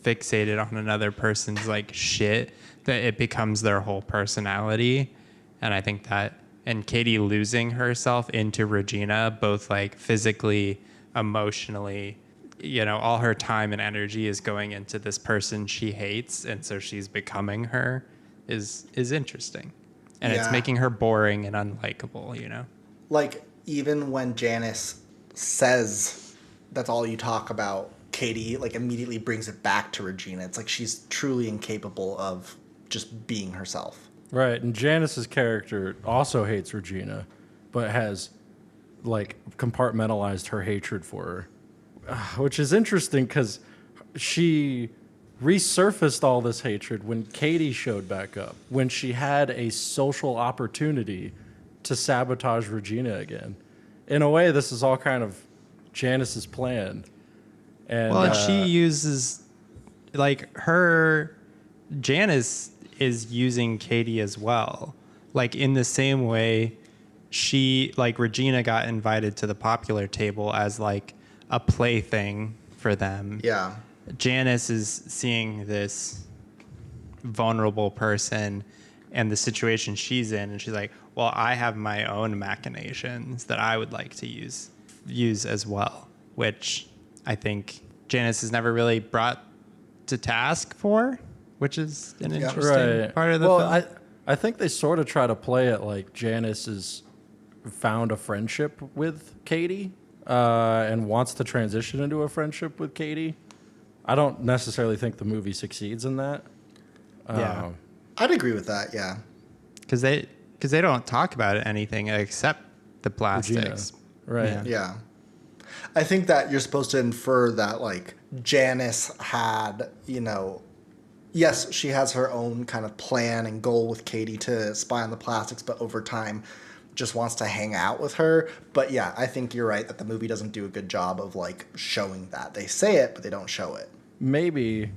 fixated on another person's like shit that it becomes their whole personality. And I think that, and Katie losing herself into Regina, both like physically, emotionally, you know, all her time and energy is going into this person she hates, and so she's becoming her, is interesting. And it's making her boring and unlikable, you know? Like, even when Janice says that's all you talk about, Katie like immediately brings it back to Regina. It's like she's truly incapable of just being herself. Right, and Janice's character also hates Regina, but has like compartmentalized her hatred for her. Which is interesting because she resurfaced all this hatred when Katie showed back up, when she had a social opportunity to sabotage Regina again. In a way, this is all kind of Janice's plan. And, well, and she uses, like, Janice is using Katie as well. Like, in the same way, Regina got invited to the popular table as, like, a plaything for them. Yeah. Janice is seeing this vulnerable person and the situation she's in, and she's like, well, I have my own machinations that I would like to use as well, which I think Janice has never really brought to task for, which is an interesting part of the film. I think they sort of try to play it like Janice has found a friendship with Katie and wants to transition into a friendship with Katie. I don't necessarily think the movie succeeds in that. Yeah. I'd agree with that, yeah. Because they don't talk about anything except the plastics. Regina. Right. Yeah. I think that you're supposed to infer that, like, Janice had, you know, yes, she has her own kind of plan and goal with Katie to spy on the plastics, but over time just wants to hang out with her. But yeah, I think you're right that the movie doesn't do a good job of, like, showing that. They say it, but they don't show it. Maybe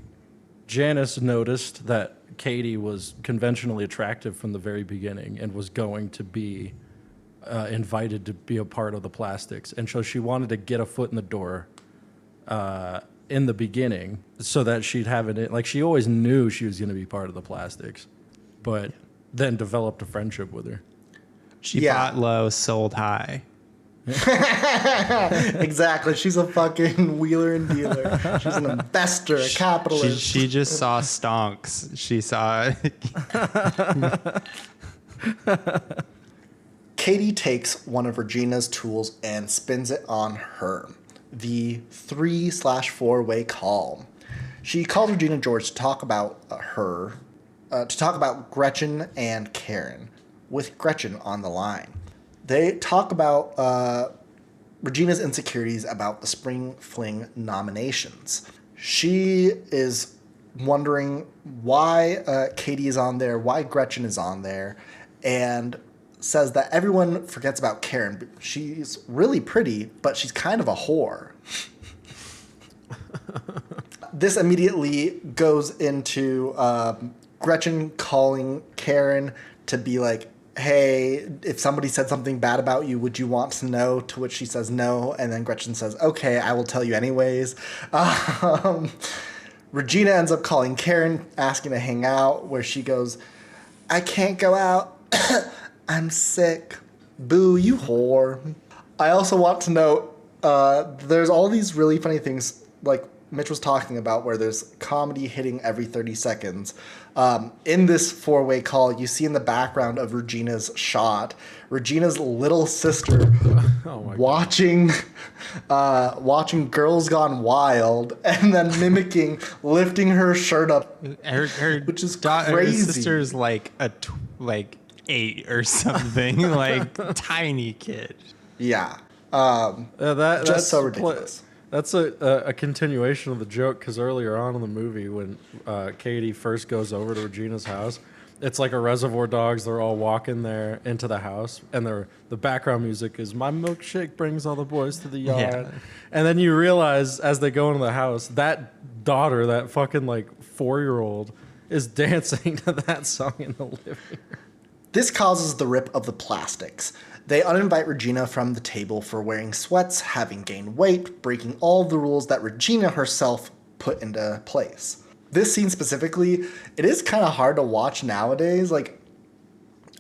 Janice noticed that Katie was conventionally attractive from the very beginning and was going to be invited to be a part of the plastics. And so she wanted to get a foot in the door in the beginning so that she'd have it. Like, she always knew she was going to be part of the plastics, but then developed a friendship with her. She bought low, sold high. Exactly. She's a fucking wheeler and dealer. She's an investor, a capitalist. She just saw stonks. She saw... Katie takes one of Regina's tools and spins it on her. The 3/4-way call. She called Regina George to talk about Gretchen and Karen, with Gretchen on the line. They talk about Regina's insecurities about the Spring Fling nominations. She is wondering why Katie is on there, why Gretchen is on there, and says that everyone forgets about Karen. She's really pretty, but she's kind of a whore. This immediately goes into Gretchen calling Karen to be like, hey, if somebody said something bad about you, would you want to know? To which she says no. And then Gretchen says, okay, I will tell you anyways. Regina ends up calling Karen, asking to hang out, where she goes, I can't go out. I'm sick. Boo, you whore. I also want to note, there's all these really funny things, like Mitch was talking about, where there's comedy hitting every 30 seconds. In this four-way call, you see in the background of Regina's shot, Regina's little sister watching Girls Gone Wild, and then mimicking lifting her shirt up, which is crazy. Her sister's like like 8 or something, like tiny kid. Yeah, that's just so ridiculous. That's a continuation of the joke, because earlier on in the movie, when Katie first goes over to Regina's house, it's like a Reservoir Dogs. They're all walking there into the house, and the background music is "My milkshake brings all the boys to the yard." Yeah. And then you realize as they go into the house, that daughter, that fucking like 4-year-old, is dancing to that song in the living room. This causes the rip of the plastics. They uninvite Regina from the table for wearing sweats, having gained weight, breaking all the rules that Regina herself put into place. This scene specifically, it is kind of hard to watch nowadays. Like,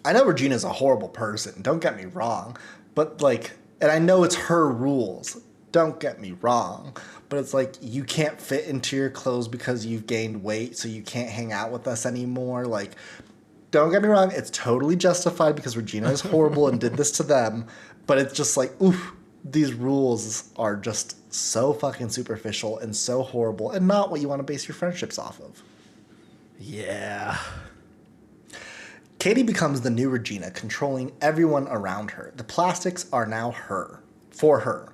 I know Regina's a horrible person, don't get me wrong, but like, and I know it's her rules, don't get me wrong, but it's like, you can't fit into your clothes because you've gained weight, so you can't hang out with us anymore. Like, don't get me wrong, it's totally justified because Regina is horrible and did this to them, but it's just like, oof, these rules are just so fucking superficial and so horrible and not what you want to base your friendships off of. Yeah. Katie becomes the new Regina, controlling everyone around her. The plastics are now for her.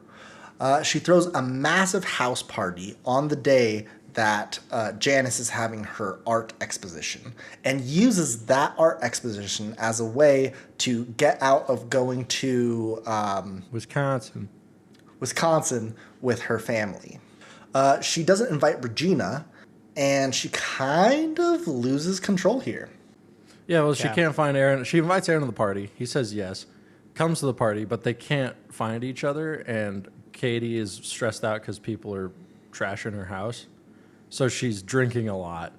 She throws a massive house party on the day that Janice is having her art exposition, and uses that art exposition as a way to get out of going to Wisconsin with her family. She doesn't invite Regina, and she kind of loses control here. Yeah, well, she can't find Aaron. She invites Aaron to the party. He says yes, comes to the party, but they can't find each other, and Katie is stressed out because people are trashing her house. So she's drinking a lot,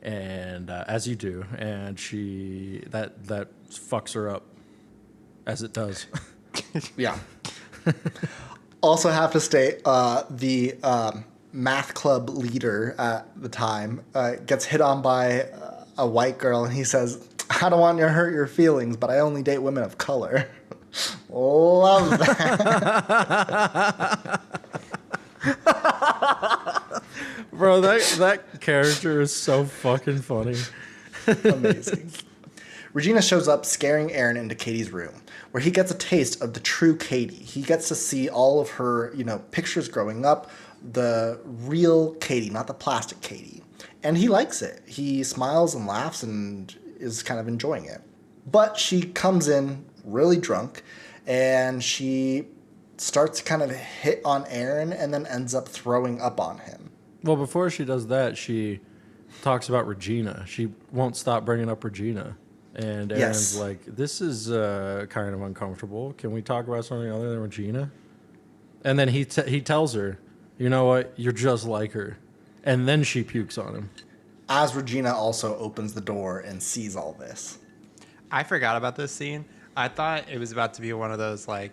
and as you do, and that fucks her up, as it does. Yeah. Also have to state, the math club leader at the time gets hit on by a white girl, and he says, I don't want to hurt your feelings, but I only date women of color. Love that. Bro, that character is so fucking funny. Amazing. Regina shows up, scaring Aaron into Katie's room, where he gets a taste of the true Katie. He gets to see all of her, pictures growing up, the real Katie, not the plastic Katie. And he likes it. He smiles and laughs and is kind of enjoying it. But she comes in really drunk, and she starts to kind of hit on Aaron and then ends up throwing up on him. Well, before she does that, she talks about Regina. She won't stop bringing up Regina. And Aaron's like, this is kind of uncomfortable. Can we talk about something other than Regina? And then he tells her, you know what? You're just like her. And then she pukes on him. As Regina also opens the door and sees all this. I forgot about this scene. I thought it was about to be one of those like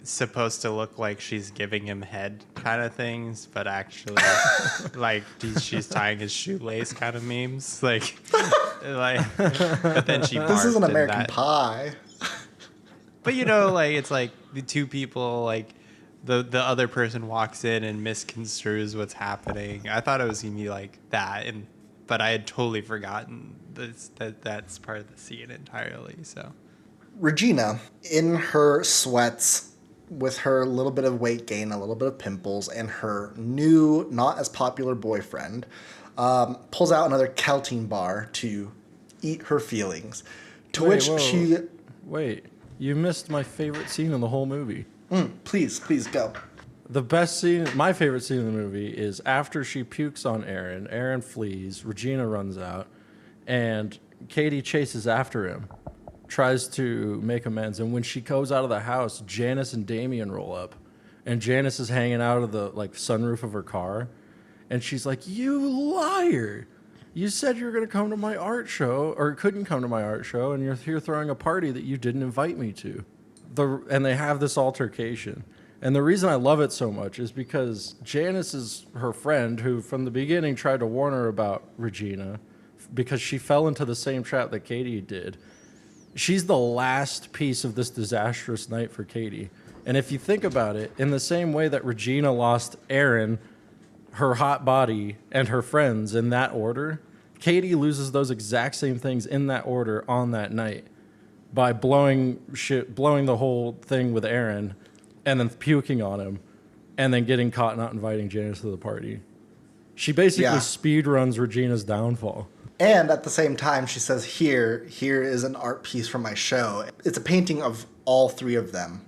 supposed to look like she's giving him head kind of things, but actually like she's tying his shoelace kind of memes. Like but then she This is an barfed American Pie. But it's like the two people, like the other person walks in and misconstrues what's happening. I thought it was gonna be like that, but I had totally forgotten that's part of the scene entirely. So Regina, in her sweats, with her little bit of weight gain, a little bit of pimples, and her new, not as popular boyfriend, pulls out another Keltine bar to eat her feelings. To which she... Wait, you missed my favorite scene in the whole movie. Please go. The best scene, my favorite scene in the movie, is after she pukes on Aaron. Aaron flees, Regina runs out, and Katie chases after him, tries to make amends. And when she goes out of the house, Janice and Damien roll up, and Janice is hanging out of the sunroof of her car, and she's like, "You liar! You said you were going to come to my art show, or couldn't come to my art show, and you're here throwing a party that you didn't invite me to." And they have this altercation. And the reason I love it so much is because Janice is her friend who, from the beginning, tried to warn her about Regina because she fell into the same trap that Katie did. She's the last piece of this disastrous night for Katie. And if you think about it, in the same way that Regina lost Aaron, her hot body, and her friends in that order, Katie loses those exact same things in that order on that night by blowing the whole thing with Aaron and then puking on him and then getting caught not inviting Janice to the party. She basically speed runs Regina's downfall. And at the same time, she says, here is an art piece from my show. It's a painting of all three of them.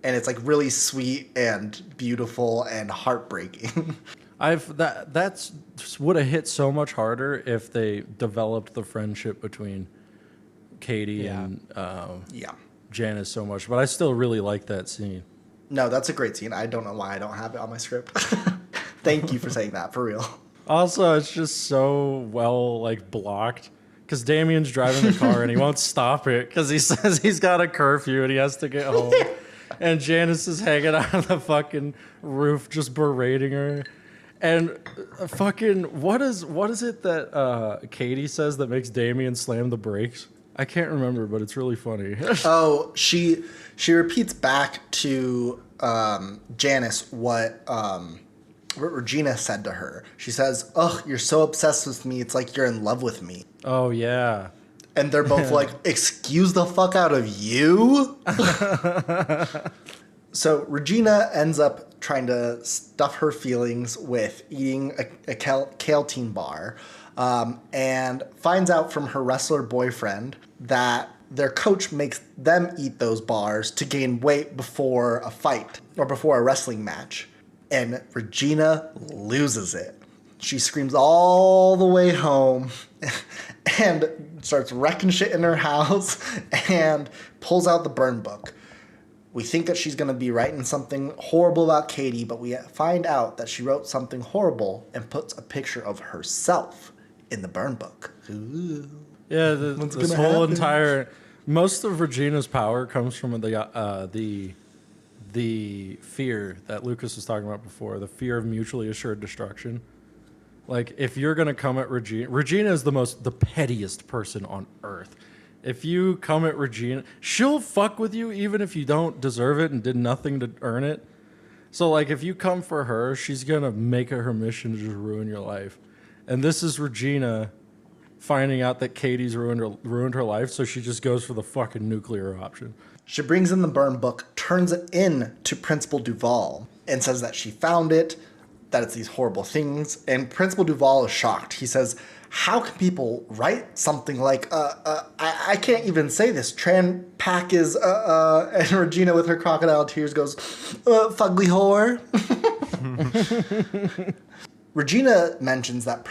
And it's really sweet and beautiful and heartbreaking. That's would have hit so much harder if they developed the friendship between Katie and Janice so much. But I still really like that scene. No, that's a great scene. I don't know why I don't have it on my script. Thank you for saying that, for real. Also, it's just so well blocked because Damien's driving the car and he won't stop it because he says he's got a curfew and he has to get home. And Janice is hanging out on the fucking roof just berating her. And what is it that Katie says that makes Damien slam the brakes? I can't remember, but it's really funny. Oh, she repeats back to Janice what Regina said to her. She says, "Ugh, you're so obsessed with me. It's like you're in love with me." Oh, yeah. And they're both like, "Excuse the fuck out of you?" So Regina ends up trying to stuff her feelings with eating a Keltine bar, and finds out from her wrestler boyfriend that their coach makes them eat those bars to gain weight before a fight or before a wrestling match. And Regina loses it. She screams all the way home and starts wrecking shit in her house and pulls out the burn book. We think that she's going to be writing something horrible about Katie, but we find out that she wrote something horrible and puts a picture of herself in the burn book. Ooh. Yeah, this whole entire... Most of Regina's power comes from the fear that Lucas was talking about before, the fear of mutually assured destruction. If you're going to come at Regina is the pettiest person on earth. If you come at Regina, she'll fuck with you even if you don't deserve it and did nothing to earn it. So, if you come for her, she's going to make it her mission to just ruin your life. And this is Regina finding out that Katie's ruined her life, so she just goes for the fucking nuclear option. She brings in the burn book, turns it in to Principal Duval, and says that she found it, that it's these horrible things. And Principal Duval is shocked. He says, "How can people write something like, I can't even say this, Tran Pack is, and Regina with her crocodile tears goes, fugly whore." Regina mentions that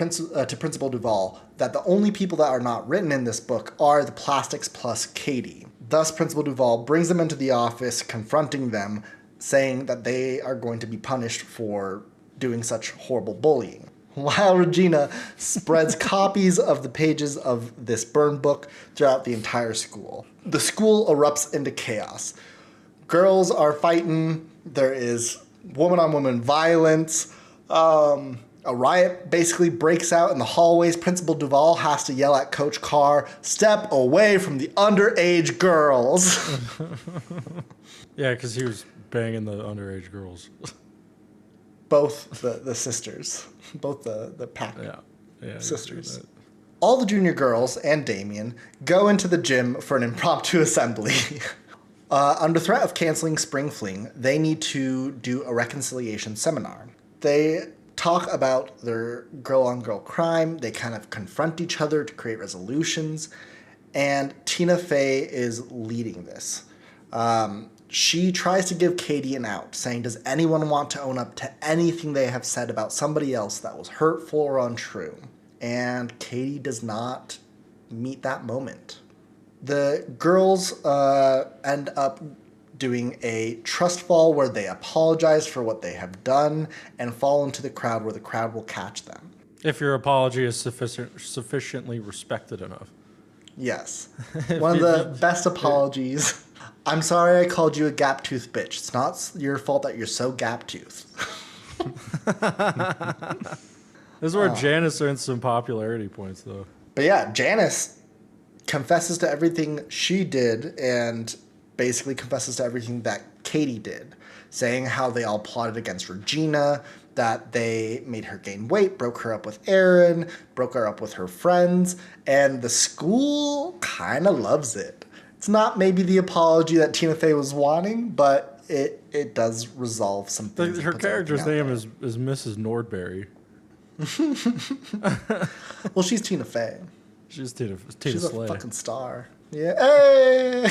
to Principal Duval that the only people that are not written in this book are the Plastics plus Katie. Thus, Principal Duval brings them into the office, confronting them, saying that they are going to be punished for doing such horrible bullying. While Regina spreads copies of the pages of this burn book throughout the entire school. The school erupts into chaos. Girls are fighting. There is woman-on-woman violence. A riot basically breaks out in the hallways. Principal Duval has to yell at Coach Carr, "Step away from the underage girls." Yeah, because he was banging the underage girls. Both the sisters. Both the Pack sisters. All the junior girls and Damien go into the gym for an impromptu assembly. Under threat of canceling Spring Fling, they need to do a reconciliation seminar. They talk about their girl-on-girl crime. They kind of confront each other to create resolutions. And Tina Fey is leading this. She tries to give Katie an out, saying, does anyone want to own up to anything they have said about somebody else that was hurtful or untrue? And Katie does not meet that moment. The girls end up doing a trust fall where they apologize for what they have done and fall into the crowd where the crowd will catch them. If your apology is sufficiently respected enough. Yes. One of the best apologies. I'm sorry I called you a gap-toothed bitch. It's not your fault that you're so gap-toothed. This is where Janice earns some popularity points, though. But yeah, Janice confesses to everything she did and basically confesses to everything that Katie did, saying how they all plotted against Regina, that they made her gain weight, broke her up with Aaron, broke her up with her friends, and the school kind of loves it. It's not maybe the apology that Tina Fey was wanting, but it does resolve some things. Her character's name is Mrs. Nordberry. Well, she's Tina Fey. She's Tina She's Slay. a fucking star. Yeah. Hey!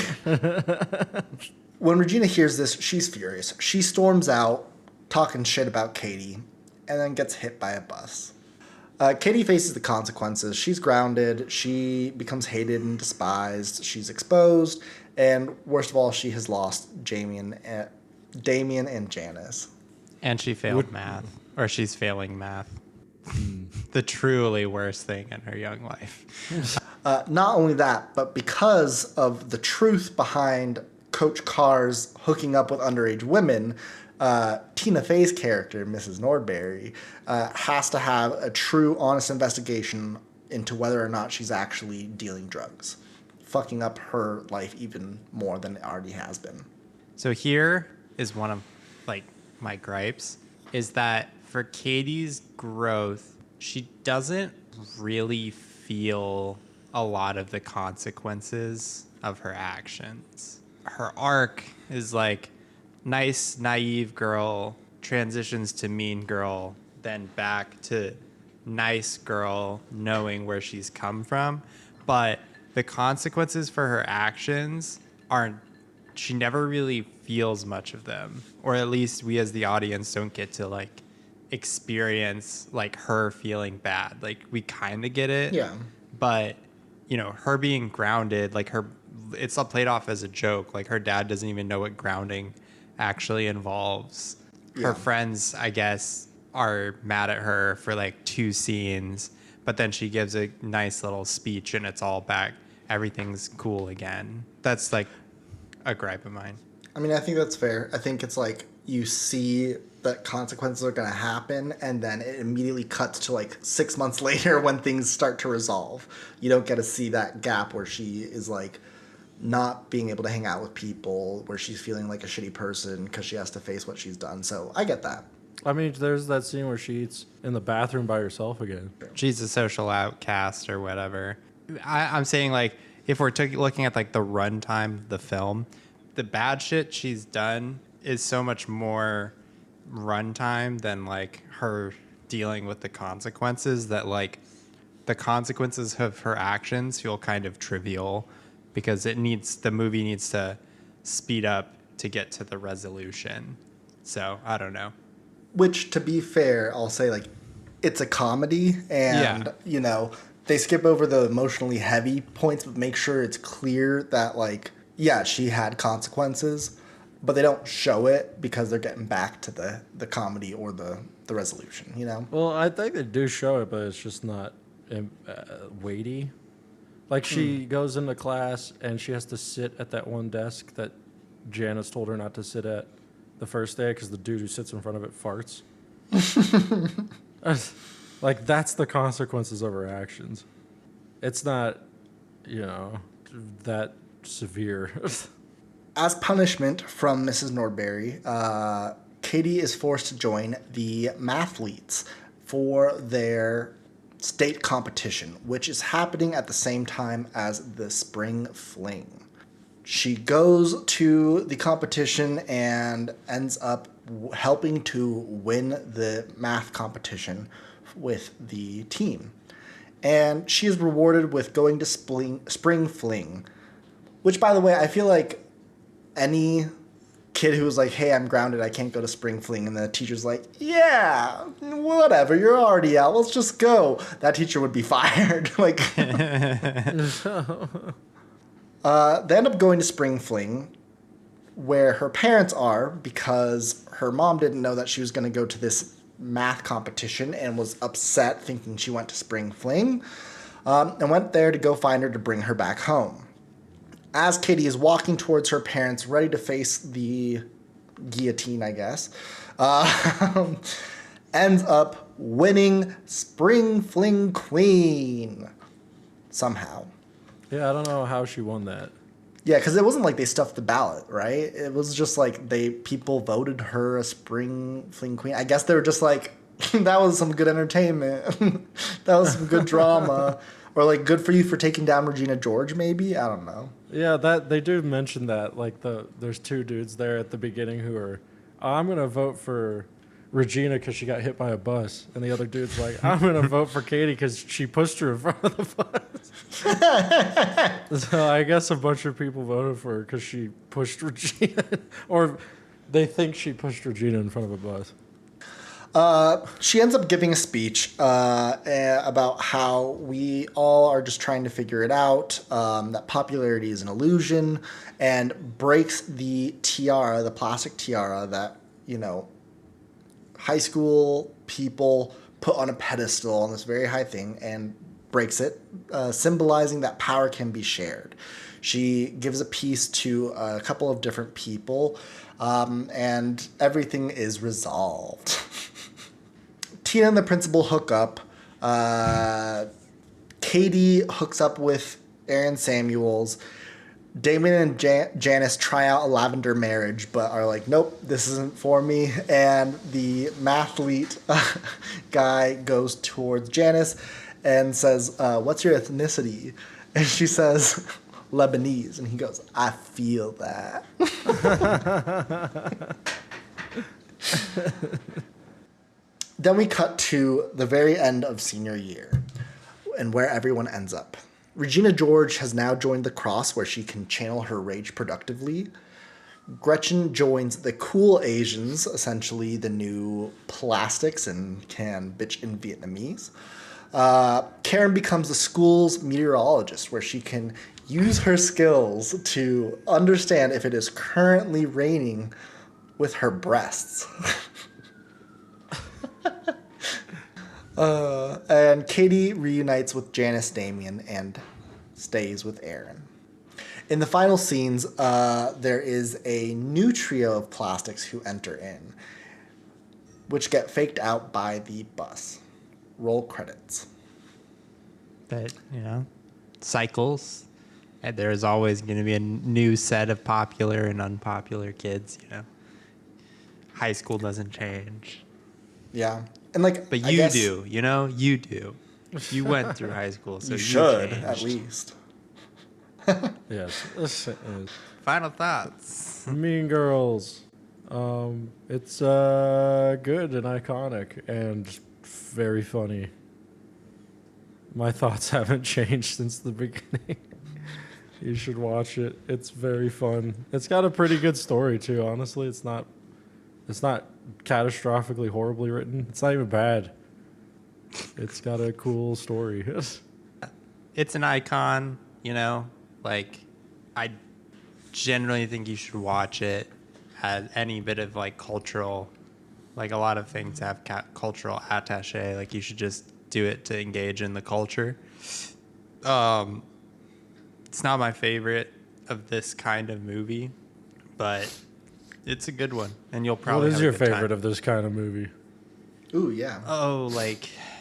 When Regina hears this, she's furious. She storms out, talking shit about Katie, and then gets hit by a bus. Katie faces the consequences. She's grounded. She becomes hated and despised. She's exposed. And worst of all, she has lost Damien and Janice. And she failed math. Or she's failing math. The truly worst thing in her young life. Not only that, but because of the truth behind Coach Carr's hooking up with underage women, Tina Fey's character, Mrs. Nordberry, has to have a true, honest investigation into whether or not she's actually dealing drugs, fucking up her life even more than it already has been. So here is one of my gripes, is that for Katie's growth, she doesn't really feel a lot of the consequences of her actions. Her arc is like nice, naive girl, transitions to mean girl, then back to nice girl, knowing where she's come from. But the consequences for her actions aren't, she never really feels much of them. Or at least we as the audience don't get to experience her feeling bad. We kind of get it. Yeah. But, her being grounded, it's all played off as a joke. Her dad doesn't even know what grounding actually involves. Yeah. Her friends, I guess, are mad at her for 2 scenes, but then she gives a nice little speech and it's all back. Everything's cool again. That's a gripe of mine. I mean, I think that's fair. I think it's you see that consequences are going to happen, and then it immediately cuts to 6 months later when things start to resolve. You don't get to see that gap where she is not being able to hang out with people, where she's feeling like a shitty person because she has to face what she's done. So I get that. I mean, there's that scene where she eats in the bathroom by herself again. She's a social outcast or whatever. I'm saying if we're looking at the runtime of the film, the bad shit she's done is so much more runtime than her dealing with the consequences, that the consequences of her actions feel kind of trivial because the movie needs to speed up to get to the resolution. So I don't know. Which, to be fair, I'll say it's a comedy, and they skip over the emotionally heavy points, but make sure it's clear that she had consequences, but they don't show it because they're getting back to the comedy or the resolution, Well, I think they do show it, but it's just not weighty. She goes into class and she has to sit at that one desk that Janice told her not to sit at the first day because the dude who sits in front of it farts. That's the consequences of her actions. It's not, that severe. As punishment from Mrs. Nordberry, Katie is forced to join the mathletes for their state competition, which is happening at the same time as the spring fling. She goes to the competition and ends up helping to win the math competition with the team. And she is rewarded with going to spring fling, which, by the way, I feel like any kid who was like, hey, I'm grounded, I can't go to spring fling, and the teacher's like, yeah, whatever, you're already out, let's just go. That teacher would be fired. Like, they end up going to spring fling, where her parents are, because her mom didn't know that she was going to go to this math competition and was upset thinking she went to spring fling, and went there to go find her to bring her back home. As Katie is walking towards her parents, ready to face the guillotine, I guess, ends up winning Spring Fling Queen somehow. Yeah, I don't know how she won that. Yeah, because it wasn't like they stuffed the ballot, right? It was just like people voted her a Spring Fling Queen. I guess they were just like, that was some good entertainment. That was some good drama. Or like, good for you for taking down Regina George, maybe? I don't know. Yeah, that they do mention that. Like there's two dudes there at the beginning who are, I'm gonna vote for Regina because she got hit by a bus, and the other dude's like, I'm gonna vote for Katie because she pushed her in front of the bus. So I guess a bunch of people voted for her because she pushed Regina, or they think she pushed Regina in front of a bus. She ends up giving a speech about how we all are just trying to figure it out, that popularity is an illusion, and breaks the tiara, the plastic tiara that, high school people put on a pedestal on this very high thing, and breaks it, symbolizing that power can be shared. She gives a piece to a couple of different people, and everything is resolved. Tina and the principal hook up. Katie hooks up with Aaron Samuels. Damon and Janice try out a lavender marriage, but are like, nope, this isn't for me. And the mathlete guy goes towards Janice and says, what's your ethnicity? And she says, Lebanese. And he goes, I feel that. Then we cut to the very end of senior year and where everyone ends up. Regina George has now joined the cross where she can channel her rage productively. Gretchen joins the cool Asians, essentially the new plastics, and can bitch in Vietnamese. Karen becomes the school's meteorologist where she can use her skills to understand if it is currently raining with her breasts. And Katie reunites with Janice Damian and stays with Aaron. In the final scenes, there is a new trio of plastics who enter in, which get faked out by the bus. Roll credits. But, cycles. And there's always going to be a new set of popular and unpopular kids, High school doesn't change. Yeah. And but you do, you do. You went through high school, so you should, changed. at least. Yes. This is Final thoughts. Mean Girls. It's good and iconic and very funny. My thoughts haven't changed since the beginning. You should watch it. It's very fun. It's got a pretty good story too, honestly. It's not catastrophically horribly written. It's not even bad. It's got a cool story. It's an icon, I generally think you should watch it. Has any bit of cultural, a lot of things have cultural attaché. You should just do it to engage in the culture. It's not my favorite of this kind of movie, but it's a good one, and you'll probably. What is have your a good favorite time. of this kind of movie? Ooh, yeah. Oh,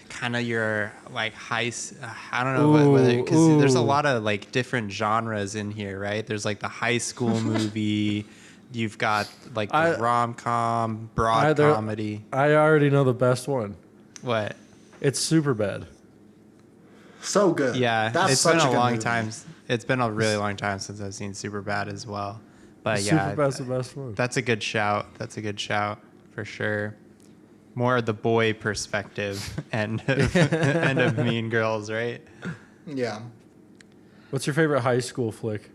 kind of your high. I don't know because there's a lot of different genres in here, right? There's the high school movie. You've got the rom-com, broad comedy. I already know the best one. What? It's Superbad. So good. Yeah, That's it's such been a good long movie. time. It's been a really long time since I've seen Superbad as well. But yeah, Superbad's the best one. that's a good shout. That's a good shout for sure. More of the boy perspective end of Mean Girls, right? Yeah. What's your favorite high school flick?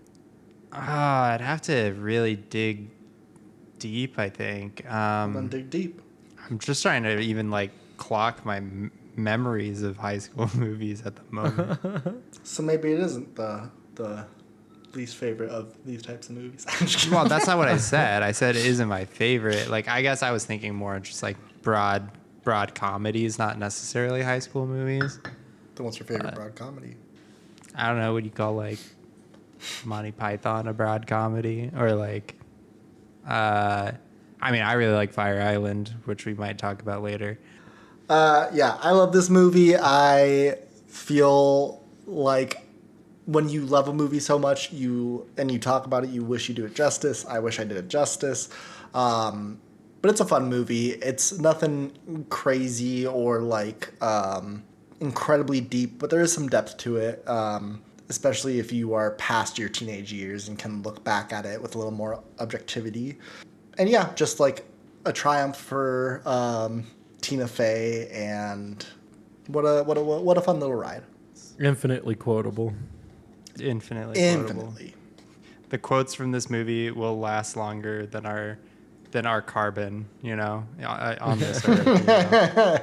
I'd have to really dig deep, I think. Then dig deep. I'm just trying to even like clock my memories of high school movies at the moment. So maybe it isn't the least favorite of these types of movies. I'm just kidding. Well, that's not what I said. I said it isn't my favorite. Like, I guess I was thinking more just like broad comedies, not necessarily high school movies. Then what's your favorite broad comedy? I don't know. What do you call like Monty Python a broad comedy? Or like, I mean, I really like Fire Island, which we might talk about later. Yeah, I love this movie. I feel like when you love a movie so much, you talk about it, you wish you do it justice. I wish I did it justice. But it's a fun movie. It's nothing crazy or like incredibly deep, but there is some depth to it, especially if you are past your teenage years and can look back at it with a little more objectivity. And yeah, just like a triumph for Tina Fey, and what a fun little ride. Infinitely quotable. Infinitely. Infinitely. The quotes from this movie will last longer than our carbon, on this earth.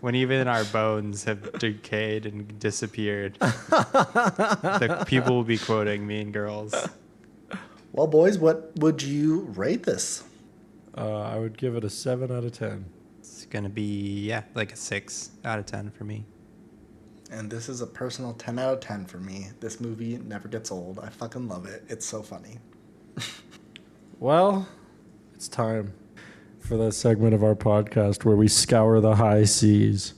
When even our bones have decayed and disappeared, the people will be quoting Mean Girls. Well, boys, what would you rate this? I would give it a 7 out of 10. It's gonna be like a 6 out of 10 for me. And this is a personal 10 out of 10 for me. This movie never gets old. I fucking love it. It's so funny. Well, it's time for that segment of our podcast where we scour the high seas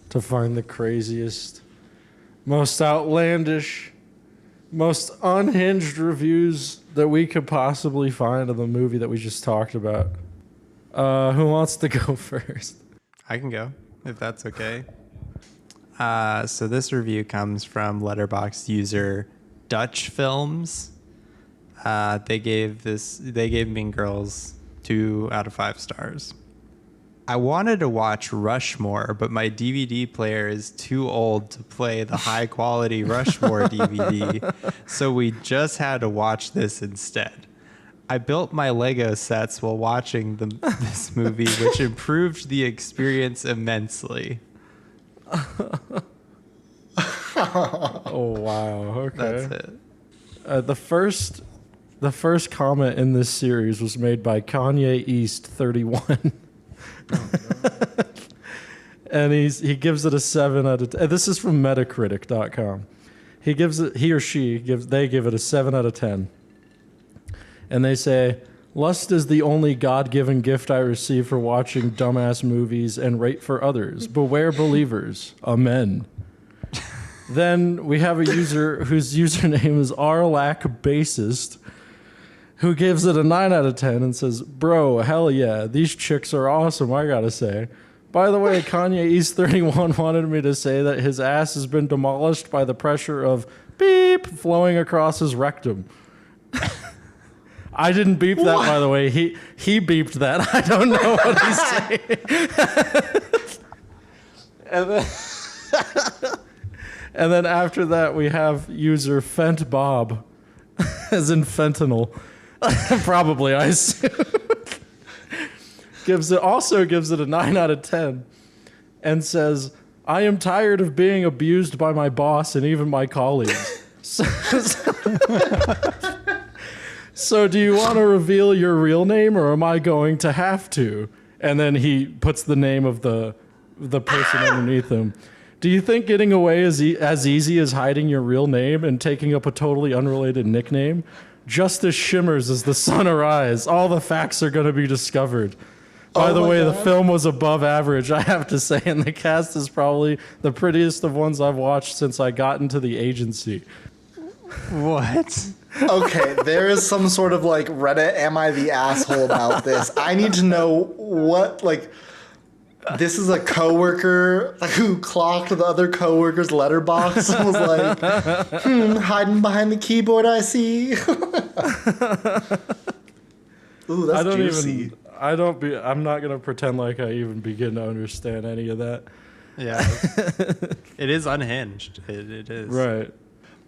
to find the craziest, most outlandish, most unhinged reviews that we could possibly find of the movie that we just talked about. Who wants to go first? I can go, if that's okay. So this review comes from Letterboxd user Dutch Films. They gave Mean Girls 2 out of 5 stars. I wanted to watch Rushmore, but my DVD player is too old to play the high quality Rushmore DVD, so we just had to watch this instead. I built my Lego sets while watching this movie, which improved the experience immensely. Oh, wow. Okay. That's it. The first comment in this series was made by Kanye East 31. And he gives it a 7 out of 10. This is from Metacritic.com. They give it a 7 out of 10. And they say, lust is the only God-given gift I receive for watching dumbass movies and rate for others. Beware believers. Amen. Then we have a user whose username is rlackbassist, who gives it a 9 out of 10 and says, bro, hell yeah, these chicks are awesome, I gotta say. By the way, Kanye East 31 wanted me to say that his ass has been demolished by the pressure of beep flowing across his rectum. I didn't beep that, by the way. He beeped that. I don't know what he's saying. And then after that, we have user Fent Bob, as in fentanyl. Probably, I assume. gives it a 9 out of 10 and says, I am tired of being abused by my boss and even my colleagues. So do you want to reveal your real name, or am I going to have to? And then he puts the name of the person underneath him. Do you think getting away is as easy as hiding your real name and taking up a totally unrelated nickname? Justice shimmers as the sun arises. All the facts are going to be discovered. By the way, God. The film was above average, I have to say, and the cast is probably the prettiest of ones I've watched since I got into the agency. What? Okay, there is some sort of like Reddit am I the asshole about this. I need to know what, like, This is a coworker who clocked the other coworker's letterbox and was like, hiding behind the keyboard, I see. Ooh, that's juicy. I'm not gonna pretend like I even begin to understand any of that. Yeah. It is unhinged. It is. Right.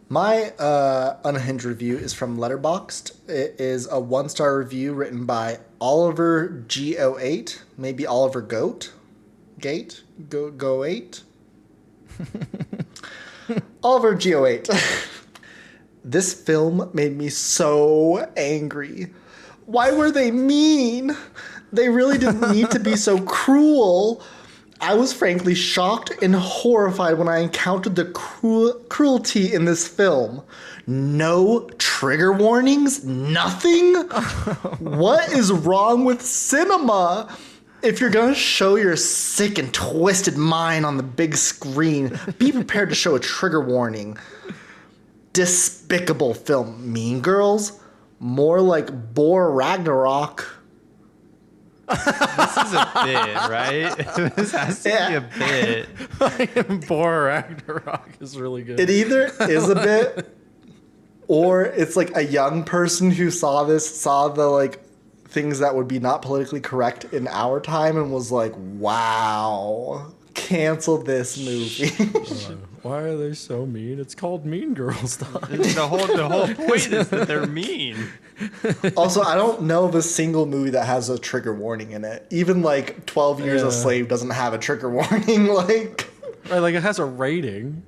My unhinged review is from Letterboxd. It is a 1-star review written by Oliver G08, maybe Oliver Goat. Go 8. Oliver G08. This film made me so angry. Why were they mean? They really didn't need to be so cruel. I was frankly shocked and horrified when I encountered the cruelty in this film. No trigger warnings? Nothing? What is wrong with cinema? If you're going to show your sick and twisted mind on the big screen, be prepared to show a trigger warning. Despicable film. Mean Girls? More like Bor Ragnarok. This is a bit, right? This has to be a bit. Bor Ragnarok is really good. It either is a bit, or it's like a young person who saw the like things that would be not politically correct in our time and was like, wow, cancel this movie. Why are they so mean? It's called Mean Girls. The whole point is that they're mean. Also, I don't know of a single movie that has a trigger warning in it. Even like 12 Years a Slave doesn't have a trigger warning. Like, right, like it has a rating.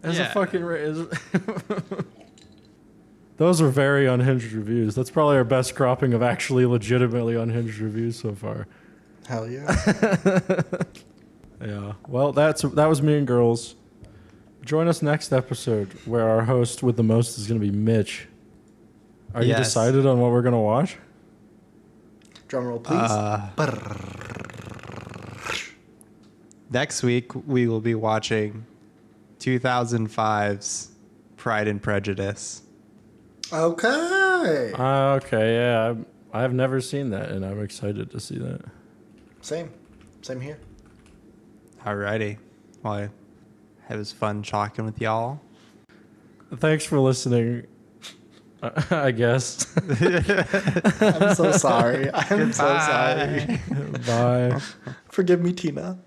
It has a Yeah. fucking Those are very unhinged reviews. That's probably our best cropping of actually legitimately unhinged reviews so far. hell yeah. Yeah. Well, that was Mean Girls. Join us next episode where our host with the most is going to be Mitch. Are you Yes. decided on what we're going to watch? Drum roll, please. Next week, we will be watching 2005's Pride and Prejudice. Okay. Okay, yeah. I've never seen that, and I'm excited to see that. Same here. Alrighty. Well, it was fun talking with y'all. Thanks for listening, I guess. I'm so sorry. I'm so sorry. Bye. Forgive me, Tina.